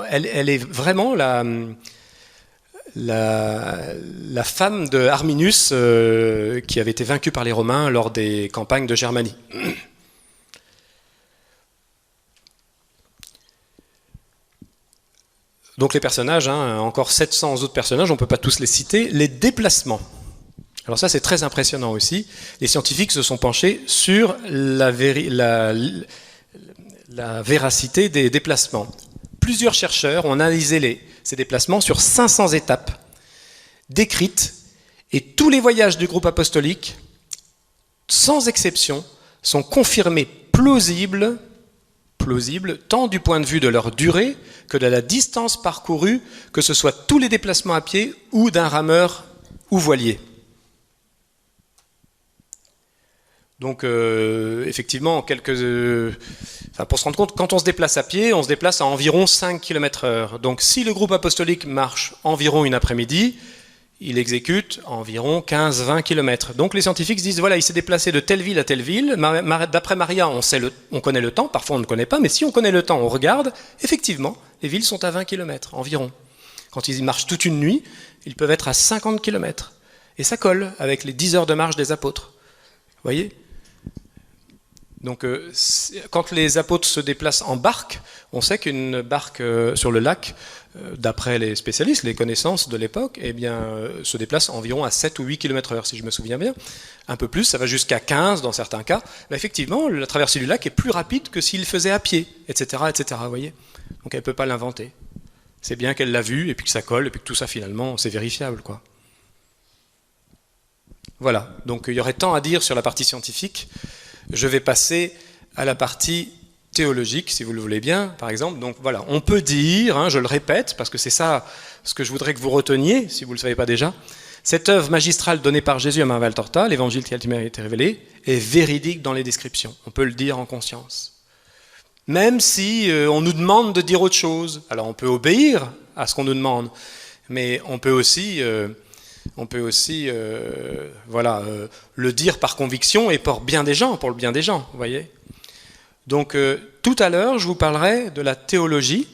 elle est vraiment la femme de Arminius qui avait été vaincue par les Romains lors des campagnes de Germanie. Donc les personnages, encore 700 autres personnages, on ne peut pas tous les citer. Les déplacements. Alors ça c'est très impressionnant aussi. Les scientifiques se sont penchés sur la véracité des déplacements. Plusieurs chercheurs ont analysé ces déplacements sur 500 étapes décrites, et tous les voyages du groupe apostolique, sans exception, sont confirmés plausibles tant du point de vue de leur durée que de la distance parcourue, que ce soit tous les déplacements à pied ou d'un rameur ou voilier. Donc effectivement, pour se rendre compte, quand on se déplace à pied, on se déplace à environ 5 km/h. Donc si le groupe apostolique marche environ une après-midi, il exécute environ 15-20 km. Donc les scientifiques se disent, voilà, il s'est déplacé de telle ville à telle ville. D'après Maria, on connaît le temps, parfois on ne connaît pas, mais si on connaît le temps, on regarde, effectivement, les villes sont à 20 km environ. Quand ils marchent toute une nuit, ils peuvent être à 50 km. Et ça colle avec les 10 heures de marche des apôtres. Vous voyez ? Donc, quand les apôtres se déplacent en barque, on sait qu'une barque sur le lac, d'après les spécialistes, les connaissances de l'époque, eh bien, se déplace environ à 7 ou 8 km/h, si je me souviens bien. Un peu plus, ça va jusqu'à 15 dans certains cas. Mais effectivement, la traversée du lac est plus rapide que s'il le faisait à pied, etc., etc. Vous voyez ? Donc elle ne peut pas l'inventer. C'est bien qu'elle l'a vu, et puis que ça colle, et puis que tout ça, finalement, c'est vérifiable, quoi. Voilà, donc il y aurait tant à dire sur la partie scientifique. Je vais passer à la partie théologique, si vous le voulez bien, par exemple. Donc voilà, on peut dire, je le répète, parce que c'est ça ce que je voudrais que vous reteniez, si vous ne le savez pas déjà, Cette œuvre magistrale donnée par Jésus à Maria Valtorta, l'évangile qui m'a été révélé, est véridique dans les descriptions. On peut le dire en conscience. Même si on nous demande de dire autre chose. Alors on peut obéir à ce qu'on nous demande, mais on peut aussi le dire par conviction et pour le bien des gens, vous voyez. Donc tout à l'heure, je vous parlerai de la théologie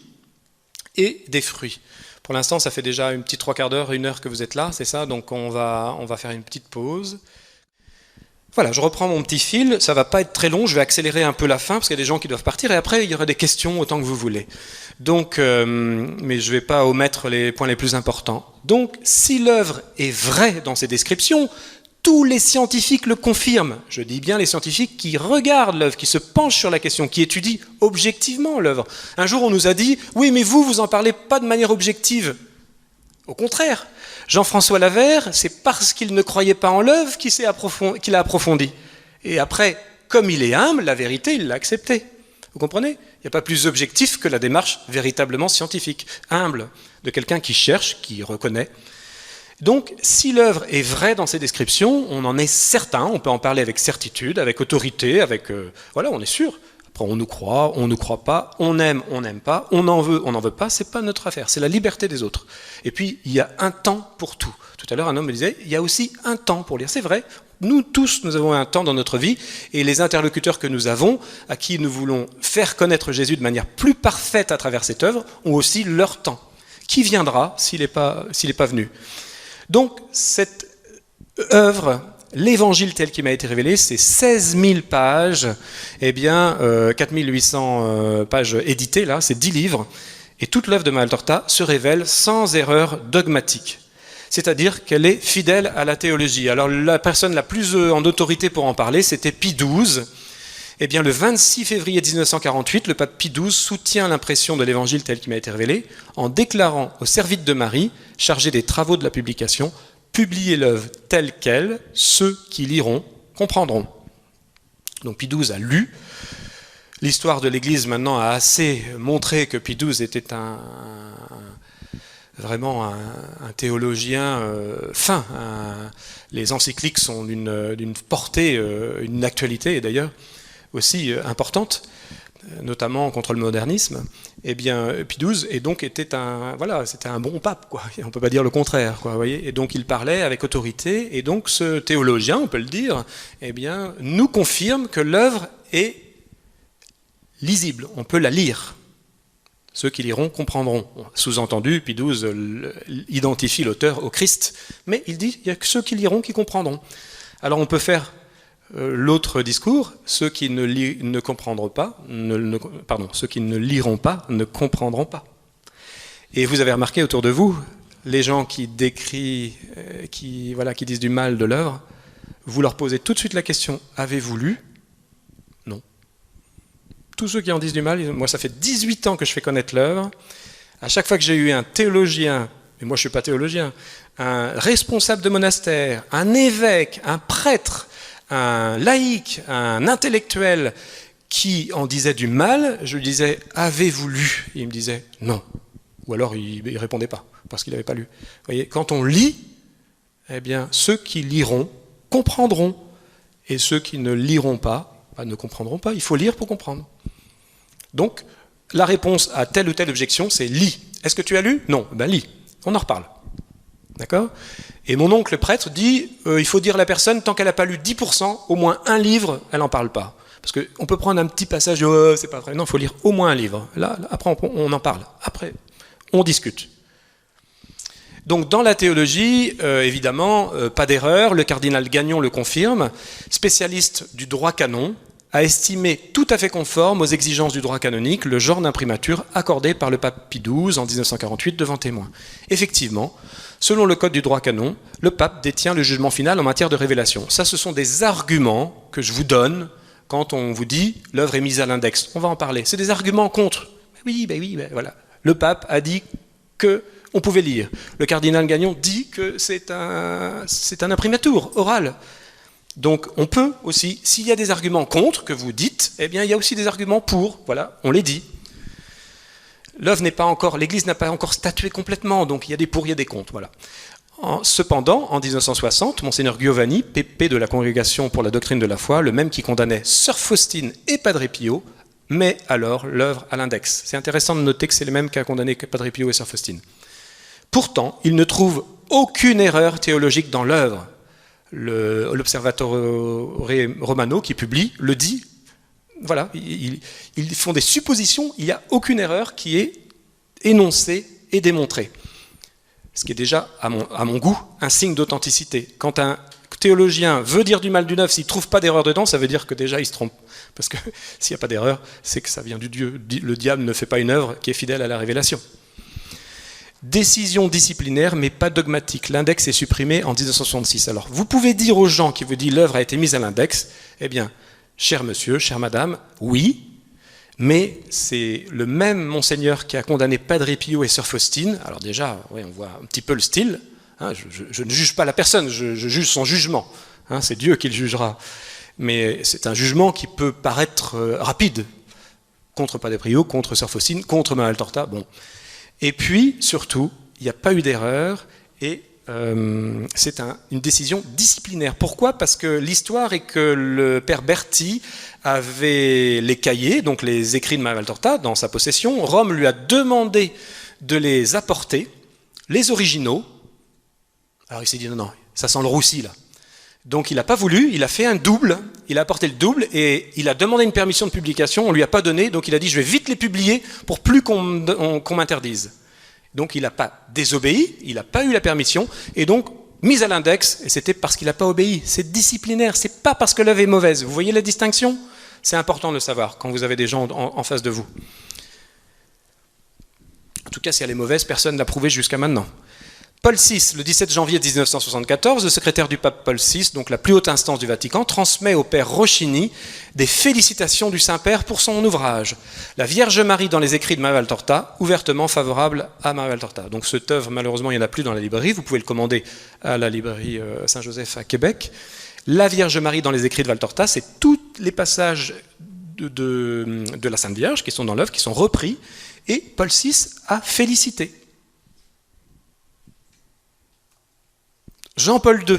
et des fruits. Pour l'instant, ça fait déjà une petite 3/4 d'heure, 1 heure que vous êtes là, c'est ça, donc on va faire une petite pause. Voilà, je reprends mon petit fil, ça va pas être très long, je vais accélérer un peu la fin, parce qu'il y a des gens qui doivent partir, et après il y aura des questions autant que vous voulez. Donc, mais je vais pas omettre les points les plus importants. Donc, si l'œuvre est vraie dans ses descriptions, tous les scientifiques le confirment. Je dis bien les scientifiques qui regardent l'œuvre, qui se penchent sur la question, qui étudient objectivement l'œuvre. Un jour, on nous a dit « Oui, mais vous en parlez pas de manière objective. » Au contraire, Jean-François Lavère, c'est parce qu'il ne croyait pas en l'œuvre qu'il a approfondi. Et après, comme il est humble, la vérité, il l'a acceptée. Vous comprenez ? Il n'y a pas plus objectif que la démarche véritablement scientifique, humble, de quelqu'un qui cherche, qui reconnaît. Donc, si l'œuvre est vraie dans ses descriptions, on en est certain, on peut en parler avec certitude, avec autorité, voilà, on est sûr. Après, on nous croit pas, on aime, on n'aime pas, on en veut pas, c'est pas notre affaire, c'est la liberté des autres. Et puis, il y a un temps pour tout. Tout à l'heure, un homme me disait, il y a aussi un temps pour lire. C'est vrai, nous tous, nous avons un temps dans notre vie, et les interlocuteurs que nous avons, à qui nous voulons faire connaître Jésus de manière plus parfaite à travers cette œuvre, ont aussi leur temps. Qui viendra s'il n'est pas venu ? Donc, cette œuvre, l'évangile tel qu'il m'a été révélé, c'est 16 000 pages, 4 800 pages éditées, là, c'est 10 livres, et toute l'œuvre de Maria Valtorta se révèle sans erreur dogmatique. C'est-à-dire qu'elle est fidèle à la théologie. Alors, la personne la plus en autorité pour en parler, c'était Pie XII. Le 26 février 1948, le pape Pie XII soutient l'impression de l'évangile tel qu'il m'a été révélé en déclarant au servite de Marie, chargé des travaux de la publication, « Publiez l'œuvre telle qu'elle, ceux qui liront comprendront ». Donc Pie XII a lu. L'histoire de l'Église maintenant a assez montré que Pie XII était vraiment un théologien fin. Les encycliques sont d'une portée, une actualité d'ailleurs, aussi importante, notamment contre le modernisme. Pie XII était un bon pape, quoi. On ne peut pas dire le contraire, quoi, vous voyez. Et donc il parlait avec autorité, et donc ce théologien, on peut le dire, nous confirme que l'œuvre est lisible, on peut la lire. Ceux qui liront comprendront. Sous-entendu, Pie XII identifie l'auteur au Christ, mais il dit il n'y a que ceux qui liront qui comprendront. Alors on peut faire l'autre discours, ceux qui ne liront pas ne comprendront pas. Et vous avez remarqué autour de vous, les gens qui décrient, qui disent du mal de l'œuvre, vous leur posez tout de suite la question, avez-vous lu ? Non. Tous ceux qui en disent du mal, moi ça fait 18 ans que je fais connaître l'œuvre, à chaque fois que j'ai eu un théologien, mais moi je ne suis pas théologien, un responsable de monastère, un évêque, un prêtre, un laïc, un intellectuel qui en disait du mal, je lui disais « Avez-vous lu ?» Il me disait « Non ». Ou alors il ne répondait pas, parce qu'il n'avait pas lu. Vous voyez, quand on lit, ceux qui liront comprendront, et ceux qui ne liront pas, ne comprendront pas. Il faut lire pour comprendre. Donc, la réponse à telle ou telle objection, c'est « lis ». Est-ce que tu as lu ? Non. Lis. On en reparle. D'accord ? Et mon oncle prêtre dit il faut dire à la personne, tant qu'elle n'a pas lu 10%, au moins un livre, elle n'en parle pas. Parce qu'on peut prendre un petit passage, c'est pas vrai. Non, il faut lire au moins un livre. Là, après, on en parle. Après, on discute. Donc, dans la théologie, évidemment, pas d'erreur, le cardinal Gagnon le confirme, spécialiste du droit canon, a estimé tout à fait conforme aux exigences du droit canonique le genre d'imprimature accordé par le pape Pie XII en 1948 devant témoins. Effectivement, selon le code du droit canon, le pape détient le jugement final en matière de révélation. Ça, ce sont des arguments que je vous donne quand on vous dit « l'œuvre est mise à l'index ». On va en parler. C'est des arguments contre. Oui, voilà. Le pape a dit qu'on pouvait lire. Le cardinal Gagnon dit que c'est un imprimatur oral. Donc on peut aussi, s'il y a des arguments contre que vous dites, il y a aussi des arguments pour, voilà, on les dit. L'œuvre n'est pas encore, l'Église n'a pas encore statué complètement, donc il y a des pour, il y a des contre, voilà. Cependant, en 1960, Monseigneur Giovanni, pépé de la Congrégation pour la doctrine de la foi, le même qui condamnait Sœur Faustine et Padre Pio, met alors l'œuvre à l'index. C'est intéressant de noter que c'est le même qui a condamné Padre Pio et Sœur Faustine. Pourtant, il ne trouve aucune erreur théologique dans l'œuvre. L'Observatore Romano, qui publie, le dit. Voilà, ils font des suppositions, il n'y a aucune erreur qui est énoncée et démontrée. Ce qui est déjà, à mon goût, un signe d'authenticité. Quand un théologien veut dire du mal d'une œuvre, s'il ne trouve pas d'erreur dedans, ça veut dire que déjà il se trompe. Parce que s'il n'y a pas d'erreur, c'est que ça vient du Dieu. Le diable ne fait pas une œuvre qui est fidèle à la révélation. Décision disciplinaire, mais pas dogmatique. L'index est supprimé en 1966. Alors, vous pouvez dire aux gens qui vous disent l'œuvre a été mise à l'index, eh bien, cher monsieur, chère madame, oui, mais c'est le même Monseigneur qui a condamné Padre Pio et Sœur Faustine. Alors déjà, oui, on voit un petit peu le style. Hein, je ne juge pas la personne, je juge son jugement. Hein, c'est Dieu qui le jugera. Mais c'est un jugement qui peut paraître rapide. Contre Padre Pio, contre Sœur Faustine, contre Maria Valtorta. Bon. Et puis, surtout, il n'y a pas eu d'erreur et c'est une décision disciplinaire. Pourquoi ? Parce que l'histoire est que le père Berti avait les cahiers, donc les écrits de Maria Valtorta, dans sa possession. Rome lui a demandé de les apporter, les originaux. Alors il s'est dit non, ça sent le roussi là. Donc il n'a pas voulu, il a fait un double, il a apporté le double et il a demandé une permission de publication, on ne lui a pas donné, donc il a dit je vais vite les publier pour plus qu'on m'interdise. Donc il n'a pas désobéi, il n'a pas eu la permission, et donc mise à l'index, et c'était parce qu'il n'a pas obéi. C'est disciplinaire, c'est pas parce que l'œuvre est mauvaise. Vous voyez la distinction ? C'est important de le savoir quand vous avez des gens en face de vous. En tout cas, si elle est mauvaise, personne ne l'a prouvé jusqu'à maintenant. Paul VI, le 17 janvier 1974, le secrétaire du pape Paul VI, donc la plus haute instance du Vatican, transmet au père Rochini des félicitations du Saint-Père pour son ouvrage. La Vierge Marie dans les écrits de Maria Valtorta, ouvertement favorable à Maria Valtorta. Donc cette œuvre, malheureusement, il n'y en a plus dans la librairie. Vous pouvez le commander à la librairie Saint-Joseph à Québec. La Vierge Marie dans les écrits de Valtorta, c'est tous les passages de la Sainte Vierge qui sont dans l'œuvre, qui sont repris, et Paul VI a félicité. Jean-Paul II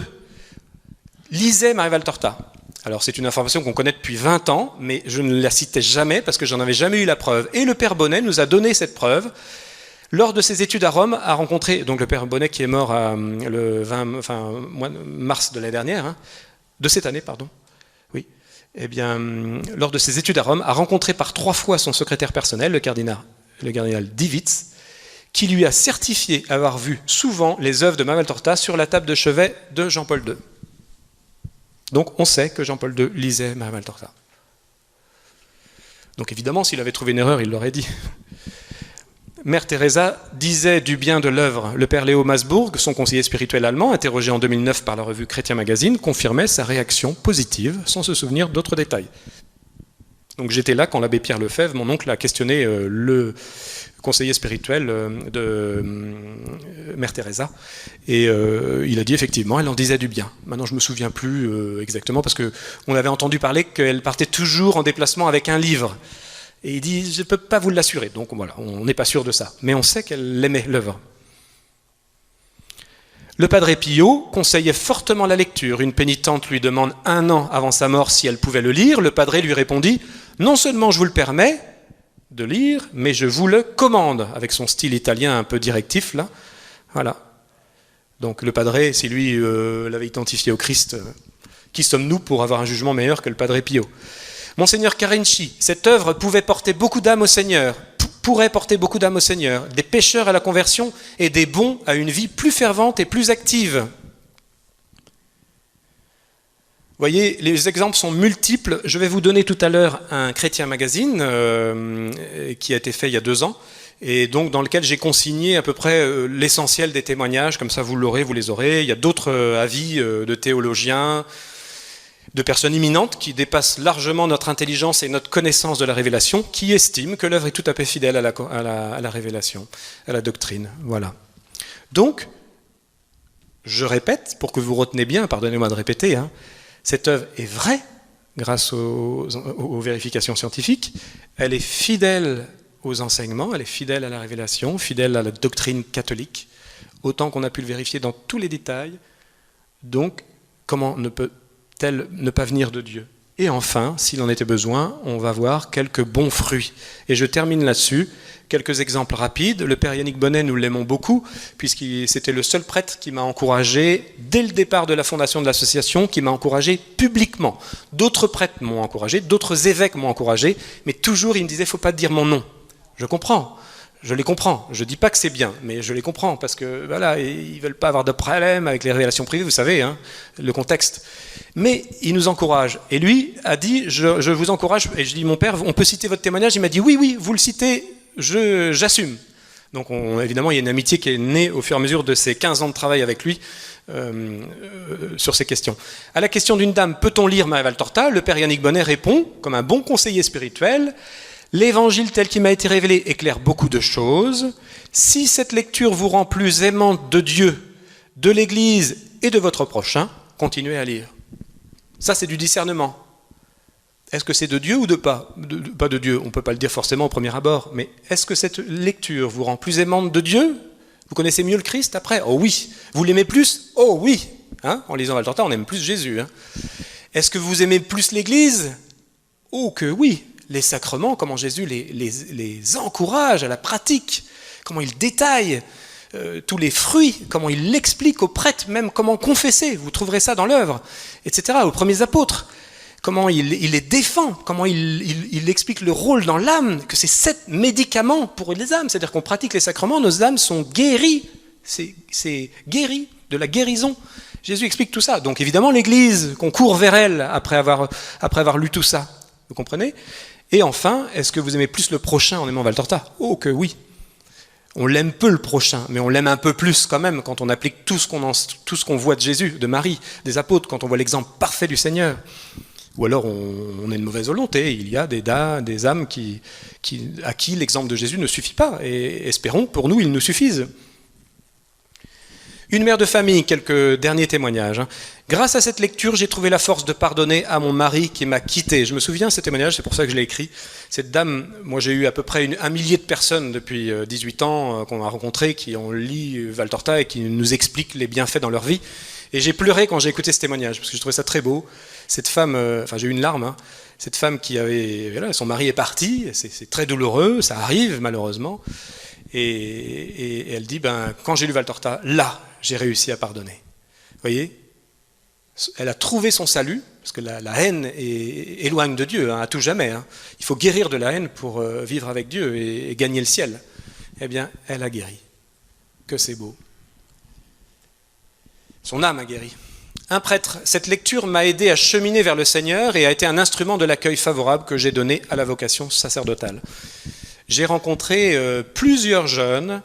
lisait Maria Valtorta. Alors c'est une information qu'on connaît depuis 20 ans, mais je ne la citais jamais parce que j'en avais jamais eu la preuve. Et le père Bonnet nous a donné cette preuve. Lors de ses études à Rome, a rencontré, donc le père Bonnet qui est mort le mois de mars de l'année dernière, de cette année, pardon. Oui. Eh bien, lors de ses études à Rome, a rencontré par 3 fois son secrétaire personnel, le cardinal Divitz, qui lui a certifié avoir vu souvent les œuvres de Maria Valtorta sur la table de chevet de Jean-Paul II. Donc on sait que Jean-Paul II lisait Maria Valtorta. Donc évidemment, s'il avait trouvé une erreur, il l'aurait dit. Mère Teresa disait du bien de l'œuvre. Le père Léo Masbourg, son conseiller spirituel allemand, interrogé en 2009 par la revue Chrétien Magazine, confirmait sa réaction positive, sans se souvenir d'autres détails. Donc j'étais là quand l'abbé Pierre Lefebvre, mon oncle, a questionné le conseiller spirituel de Mère Teresa, et il a dit effectivement, elle en disait du bien. Maintenant je ne me souviens plus exactement, parce qu'on avait entendu parler qu'elle partait toujours en déplacement avec un livre. Et il dit, je ne peux pas vous l'assurer. Donc voilà, on n'est pas sûr de ça. Mais on sait qu'elle aimait l'œuvre. Le Padre Pio conseillait fortement la lecture. Une pénitente lui demande 1 an avant sa mort si elle pouvait le lire. Le Padre lui répondit, non seulement je vous le permets de lire, mais je vous le commande, avec son style italien un peu directif, là. Voilà. Donc le Padre, si lui l'avait identifié au Christ, qui sommes-nous pour avoir un jugement meilleur que le Padre Pio ? Monseigneur Carinci, cette œuvre pouvait porter beaucoup d'âmes au Seigneur, pourrait porter beaucoup d'âmes au Seigneur, des pécheurs à la conversion et des bons à une vie plus fervente et plus active. Vous voyez, les exemples sont multiples. Je vais vous donner tout à l'heure un Chrétien Magazine qui a été fait il y a 2 ans, et donc dans lequel j'ai consigné à peu près l'essentiel des témoignages, comme ça vous l'aurez, vous les aurez. Il y a d'autres avis de théologiens, de personnes imminentes qui dépassent largement notre intelligence et notre connaissance de la révélation, qui estiment que l'œuvre est tout à fait fidèle à la révélation, à la doctrine. Voilà. Donc, je répète, pour que vous retenez bien, pardonnez-moi de répéter, cette œuvre est vraie grâce aux vérifications scientifiques, elle est fidèle aux enseignements, elle est fidèle à la révélation, fidèle à la doctrine catholique. autant qu'on a pu le vérifier dans tous les détails. Donc, comment ne peut-elle ne pas venir de Dieu? Et enfin, s'il en était besoin, on va voir quelques bons fruits. Et je termine là-dessus. Quelques exemples rapides. Le père Yannick Bonnet, nous l'aimons beaucoup, puisque c'était le seul prêtre qui m'a encouragé, dès le départ de la fondation de l'association, qui m'a encouragé publiquement. D'autres prêtres m'ont encouragé, d'autres évêques m'ont encouragé, mais toujours il me disait, il ne faut pas dire mon nom. Je comprends, je les comprends. Je ne dis pas que c'est bien, mais je les comprends, parce que voilà, ils ne veulent pas avoir de problème avec les révélations privées, vous savez, hein, le contexte. Mais il nous encourage. Et lui a dit, je vous encourage, et je dis, mon père, on peut citer votre témoignage? Il m'a dit, oui, vous le citez, j'assume. Donc évidemment, il y a une amitié qui est née au fur et à mesure de ces 15 ans de travail avec lui sur ces questions. À la question d'une dame, peut-on lire Maria Valtorta? Le père Yannick Bonnet répond, comme un bon conseiller spirituel, l'évangile tel qu'il m'a été révélé éclaire beaucoup de choses. Si cette lecture vous rend plus aimante de Dieu, de l'Église et de votre prochain, continuez à lire. Ça, c'est du discernement. Est-ce que c'est de Dieu ou pas de Dieu? On ne peut pas le dire forcément au premier abord, mais est-ce que cette lecture vous rend plus aimante de Dieu? Vous connaissez mieux le Christ après? Oh oui. Vous l'aimez plus? Oh oui. Hein, en lisant Valtorta, on aime plus Jésus. Hein. Est-ce que vous aimez plus l'Église? Oh que oui. Les sacrements, comment Jésus les encourage à la pratique, comment il détaille tous les fruits, comment il l'explique aux prêtres, même comment confesser, vous trouverez ça dans l'œuvre, etc., aux premiers apôtres. Comment il les défend, comment il explique le rôle dans l'âme, que c'est 7 médicaments pour les âmes, c'est-à-dire qu'on pratique les sacrements, nos âmes sont guéries, c'est guéri, de la guérison. Jésus explique tout ça. Donc évidemment l'Église, qu'on court vers elle après avoir lu tout ça, vous comprenez? Et enfin, est-ce que vous aimez plus le prochain en aimant Valtorta? Oh que oui. On l'aime peu le prochain, mais on l'aime un peu plus quand même quand on applique tout ce qu'on voit de Jésus, de Marie, des apôtres, quand on voit l'exemple parfait du Seigneur. Ou alors on a une mauvaise volonté, il y a des âmes à qui l'exemple de Jésus ne suffit pas, et espérons pour nous il nous suffise. Une mère de famille, quelques derniers témoignages. Grâce à cette lecture, j'ai trouvé la force de pardonner à mon mari qui m'a quitté. Je me souviens de ce témoignage, c'est pour ça que je l'ai écrit. Cette dame, moi j'ai eu à peu près 1 millier de personnes depuis 18 ans qu'on a rencontrées, qui ont lu Valtorta et qui nous expliquent les bienfaits dans leur vie. Et j'ai pleuré quand j'ai écouté ce témoignage, parce que je trouvais ça très beau. Cette femme, j'ai eu une larme, hein. Cette femme qui avait, voilà, son mari est parti, c'est très douloureux, ça arrive malheureusement. Et elle dit, quand j'ai lu Valtorta, là, j'ai réussi à pardonner. Vous voyez? Elle a trouvé son salut, parce que la haine éloigne de Dieu, hein, à tout jamais. Hein. Il faut guérir de la haine pour vivre avec Dieu et gagner le ciel. Eh bien, elle a guéri. Que c'est beau. Son âme a guéri. Un prêtre, cette lecture m'a aidé à cheminer vers le Seigneur et a été un instrument de l'accueil favorable que j'ai donné à la vocation sacerdotale. J'ai rencontré plusieurs jeunes,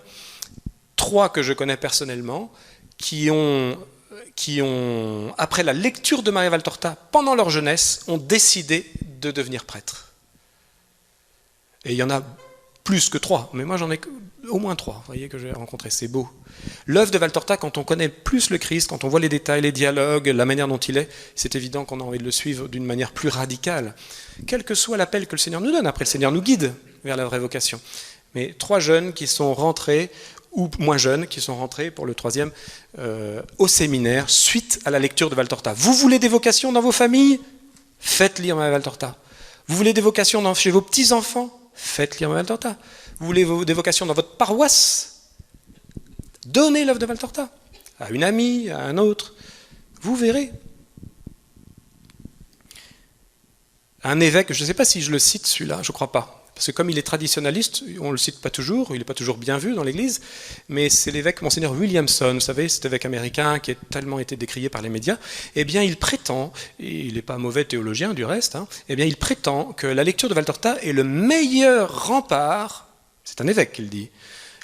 3 que je connais personnellement, qui ont, après la lecture de Maria Valtorta, pendant leur jeunesse, ont décidé de devenir prêtres. Et il y en a plus que 3, mais moi j'en ai au moins 3, vous voyez, que j'ai rencontrés, c'est beau. L'œuvre de Valtorta, quand on connaît plus le Christ, quand on voit les détails, les dialogues, la manière dont il est, c'est évident qu'on a envie de le suivre d'une manière plus radicale. Quel que soit l'appel que le Seigneur nous donne, après le Seigneur nous guide vers la vraie vocation. Mais 3 jeunes qui sont rentrés, ou moins jeunes, qui sont rentrés pour le 3e, au séminaire, suite à la lecture de Valtorta. Vous voulez des vocations dans vos familles? Faites lire Maria Valtorta. Vous voulez des vocations chez vos petits-enfants? Faites lire Maria Valtorta. Vous voulez des vocations dans votre paroisse? Donnez l'œuvre de Valtorta à une amie, à un autre. Vous verrez. Un évêque, je ne sais pas si je le cite celui-là, je ne crois pas. Parce que comme il est traditionnaliste, on ne le cite pas toujours, il n'est pas toujours bien vu dans l'Église, mais c'est l'évêque Monseigneur Williamson, vous savez, cet évêque américain qui a tellement été décrié par les médias, eh bien il prétend, et il n'est pas mauvais théologien du reste, hein, eh bien il prétend que la lecture de Valtorta est le meilleur rempart, c'est un évêque qui le dit,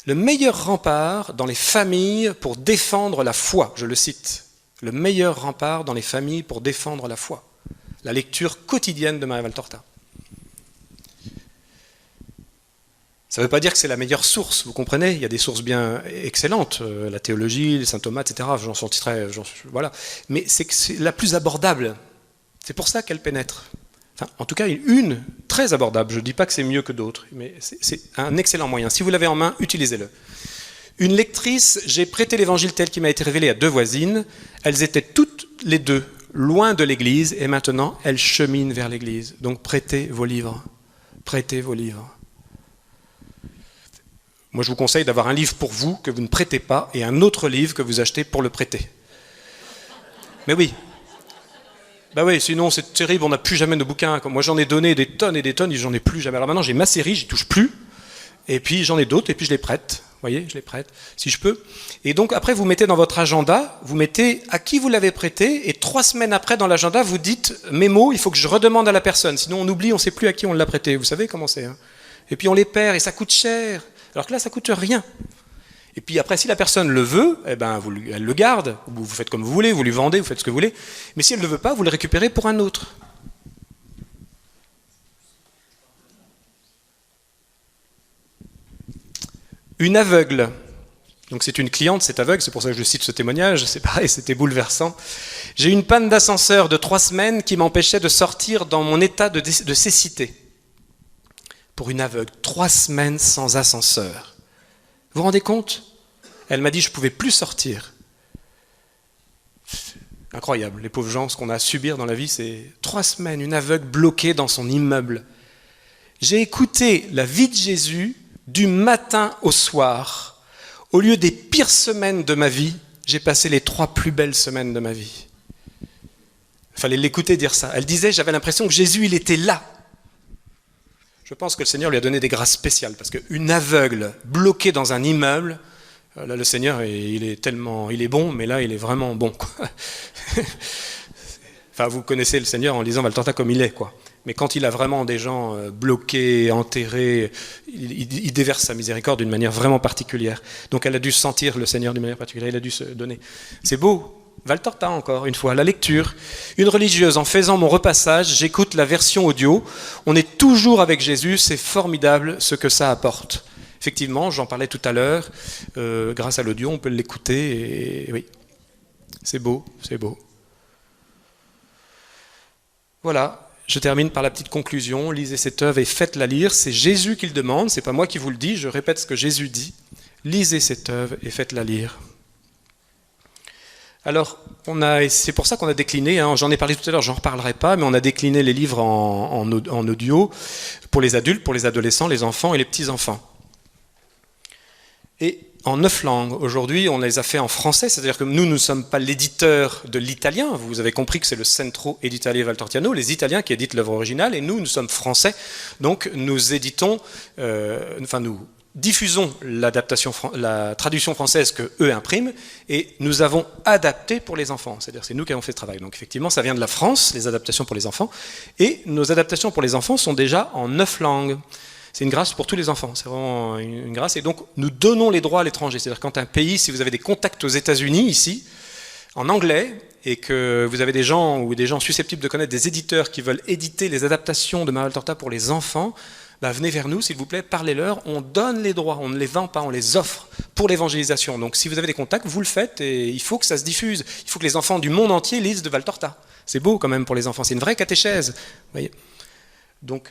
le meilleur rempart dans les familles pour défendre la foi, je le cite, le meilleur rempart dans les familles pour défendre la foi, la lecture quotidienne de Maria Valtorta. Ça ne veut pas dire que c'est la meilleure source, vous comprenez? Il y a des sources bien excellentes, la théologie, saint Thomas, etc. J'en sortirai, voilà. Mais c'est la plus abordable. C'est pour ça qu'elle pénètre. Enfin, en tout cas, une très abordable. Je ne dis pas que c'est mieux que d'autres, mais c'est un excellent moyen. Si vous l'avez en main, utilisez-le. Une lectrice, j'ai prêté l'évangile tel qu'il m'a été révélé à 2 voisines. Elles étaient toutes les 2 loin de l'église et maintenant elles cheminent vers l'église. Donc prêtez vos livres. Prêtez vos livres. Moi je vous conseille d'avoir un livre pour vous que vous ne prêtez pas et un autre livre que vous achetez pour le prêter. Mais oui. Bah oui, sinon c'est terrible, on n'a plus jamais de bouquins. Moi j'en ai donné des tonnes et des tonnes et j'en ai plus jamais. Alors maintenant j'ai ma série, j'y touche plus. Et puis j'en ai d'autres et puis je les prête. Vous voyez, je les prête, si je peux. Et donc après, vous mettez dans votre agenda, vous mettez à qui vous l'avez prêté, et 3 semaines après, dans l'agenda, vous dites « Mémo, il faut que je redemande à la personne, sinon on oublie, on ne sait plus à qui on l'a prêté. » Vous savez comment c'est, hein. Et puis on les perd, et ça coûte cher. Alors que là, ça coûte rien. Et puis après, si la personne le veut, eh ben, elle le garde. Vous faites comme vous voulez, vous lui vendez, vous faites ce que vous voulez. Mais si elle ne le veut pas, vous le récupérez pour un autre. Une aveugle. Donc c'est une cliente, c'est aveugle, c'est pour ça que je cite ce témoignage, c'est pareil, c'était bouleversant. J'ai eu une panne d'ascenseur de 3 semaines qui m'empêchait de sortir dans mon état de cécité. Pour une aveugle, 3 semaines sans ascenseur. Vous vous rendez compte? Elle m'a dit je ne pouvais plus sortir. Incroyable, les pauvres gens, ce qu'on a à subir dans la vie, c'est 3 semaines, une aveugle bloquée dans son immeuble. J'ai écouté la vie de Jésus du matin au soir. Au lieu des pires semaines de ma vie, j'ai passé les 3 plus belles semaines de ma vie. Il fallait l'écouter dire ça. Elle disait, j'avais l'impression que Jésus, il était là. Je pense que le Seigneur lui a donné des grâces spéciales, parce qu'une aveugle bloquée dans un immeuble, là le Seigneur, il est bon, mais là il est vraiment bon, quoi. Enfin, vous connaissez le Seigneur en lisant Valtorta comme il est, quoi. Mais quand il a vraiment des gens bloqués, enterrés, il déverse sa miséricorde d'une manière vraiment particulière. Donc elle a dû sentir le Seigneur d'une manière particulière, il a dû se donner. C'est beau. Valtorta encore une fois, la lecture. Une religieuse, en faisant mon repassage, j'écoute la version audio. On est toujours avec Jésus, c'est formidable ce que ça apporte. Effectivement, j'en parlais tout à l'heure, grâce à l'audio, on peut l'écouter et oui, c'est beau, c'est beau. Voilà. Je termine par la petite conclusion, lisez cette œuvre et faites-la lire, c'est Jésus qui le demande, c'est pas moi qui vous le dis, je répète ce que Jésus dit, lisez cette œuvre et faites-la lire. Alors, c'est pour ça qu'on a décliné, hein, j'en ai parlé tout à l'heure, j'en reparlerai pas, mais on a décliné les livres en audio pour les adultes, pour les adolescents, les enfants et les petits-enfants. Et en 9 langues. Aujourd'hui, on les a fait en français, c'est-à-dire que nous ne sommes pas l'éditeur de l'italien. Vous avez compris que c'est le Centro Editale Valtortiano, les Italiens qui éditent l'œuvre originale, et nous sommes français. Donc nous éditons, nous diffusons la traduction française que eux impriment, et nous avons adapté pour les enfants. C'est-à-dire c'est nous qui avons fait ce travail. Donc effectivement, ça vient de la France, les adaptations pour les enfants, et nos adaptations pour les enfants sont déjà en 9 langues. C'est une grâce pour tous les enfants, c'est vraiment une grâce. Et donc, nous donnons les droits à l'étranger. C'est-à-dire quand un pays, si vous avez des contacts aux États-Unis, ici, en anglais, et que vous avez des gens susceptibles de connaître des éditeurs qui veulent éditer les adaptations de Maria Valtorta pour les enfants, venez vers nous, s'il vous plaît, parlez-leur. On donne les droits, on ne les vend pas, on les offre pour l'évangélisation. Donc, si vous avez des contacts, vous le faites, et il faut que ça se diffuse. Il faut que les enfants du monde entier lisent de Valtorta. C'est beau quand même pour les enfants, c'est une vraie catéchèse. Vous voyez. Donc...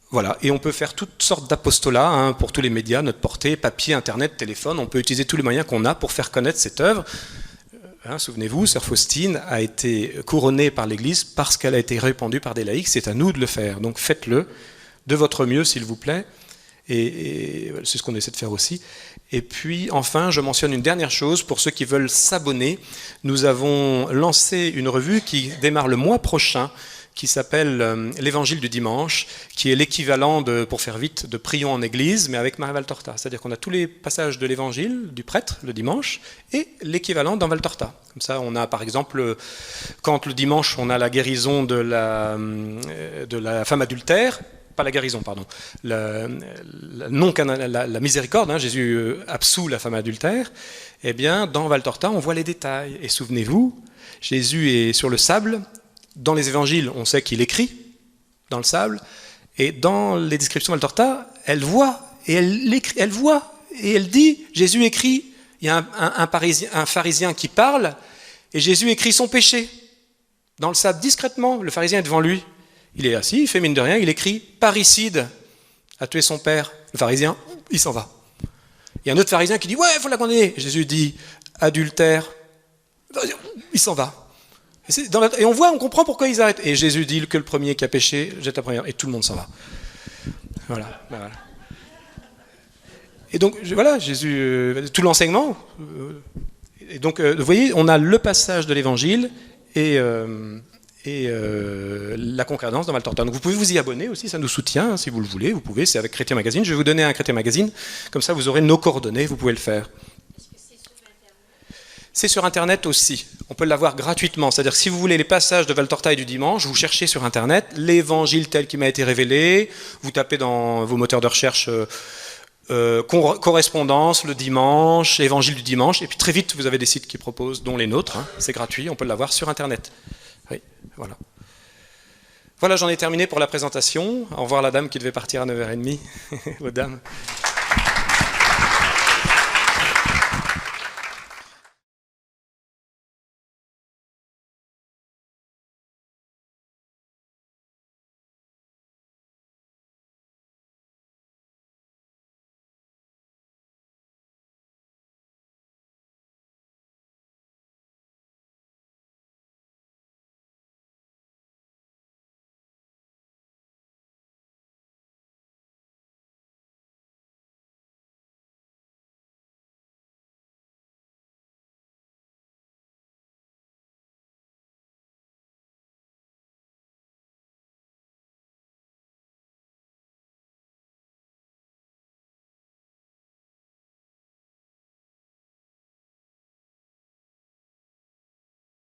voilà, et on peut faire toutes sortes d'apostolats hein, pour tous les médias, notre portée, papier, internet, téléphone, on peut utiliser tous les moyens qu'on a pour faire connaître cette œuvre. Souvenez-vous, Sœur Faustine a été couronnée par l'Église parce qu'elle a été répandue par des laïcs, c'est à nous de le faire. Donc faites-le de votre mieux, s'il vous plaît, et c'est ce qu'on essaie de faire aussi. Et puis enfin, je mentionne une dernière chose, pour ceux qui veulent s'abonner, nous avons lancé une revue qui démarre le mois prochain, qui s'appelle l'Évangile du dimanche, qui est l'équivalent, pour faire vite, de Prions en Église, mais avec Maria Valtorta. C'est-à-dire qu'on a tous les passages de l'Évangile, du prêtre, le dimanche, et l'équivalent dans Valtorta. Comme ça, on a par exemple, quand le dimanche, on a la guérison de la femme adultère, pas la guérison, pardon, la miséricorde, hein, Jésus absout la femme adultère, eh bien, dans Valtorta, on voit les détails. Et souvenez-vous, Jésus est sur le sable. Dans les évangiles, on sait qu'il écrit dans le sable, et dans les descriptions de Valtorta, elle voit, et elle voit, et elle dit, Jésus écrit, il y a un pharisien qui parle, et Jésus écrit son péché. Dans le sable, discrètement, le pharisien est devant lui. Il est assis, il fait mine de rien, il écrit, parricide, a tué son père. Le pharisien, il s'en va. Il y a un autre pharisien qui dit « Ouais, il faut la condamner ». Jésus dit « Adultère ». Il s'en va. Et on voit, on comprend pourquoi ils arrêtent. Et Jésus dit que le premier qui a péché jette la première. Et tout le monde s'en va. Voilà. Et donc, voilà, Jésus, tout l'enseignement. Et donc, vous voyez, on a le passage de l'Évangile et la concordance dans Valtorta. Donc vous pouvez vous y abonner aussi, ça nous soutient, si vous le voulez, vous pouvez, c'est avec Chrétien Magazine. Je vais vous donner un Chrétien Magazine, comme ça vous aurez nos coordonnées, vous pouvez le faire. Est-ce que c'est sur Internet ? C'est sur Internet aussi, on peut l'avoir gratuitement, c'est-à-dire que si vous voulez les passages de Valtorta et du dimanche, vous cherchez sur Internet l'Évangile tel qu'il m'a été révélé, vous tapez dans vos moteurs de recherche correspondance, le dimanche, Évangile du dimanche, et puis très vite vous avez des sites qui proposent, dont les nôtres, c'est gratuit, on peut l'avoir sur Internet. Oui, voilà. Voilà, j'en ai terminé pour la présentation. Au revoir la dame qui devait partir à 9h30. Aux dames.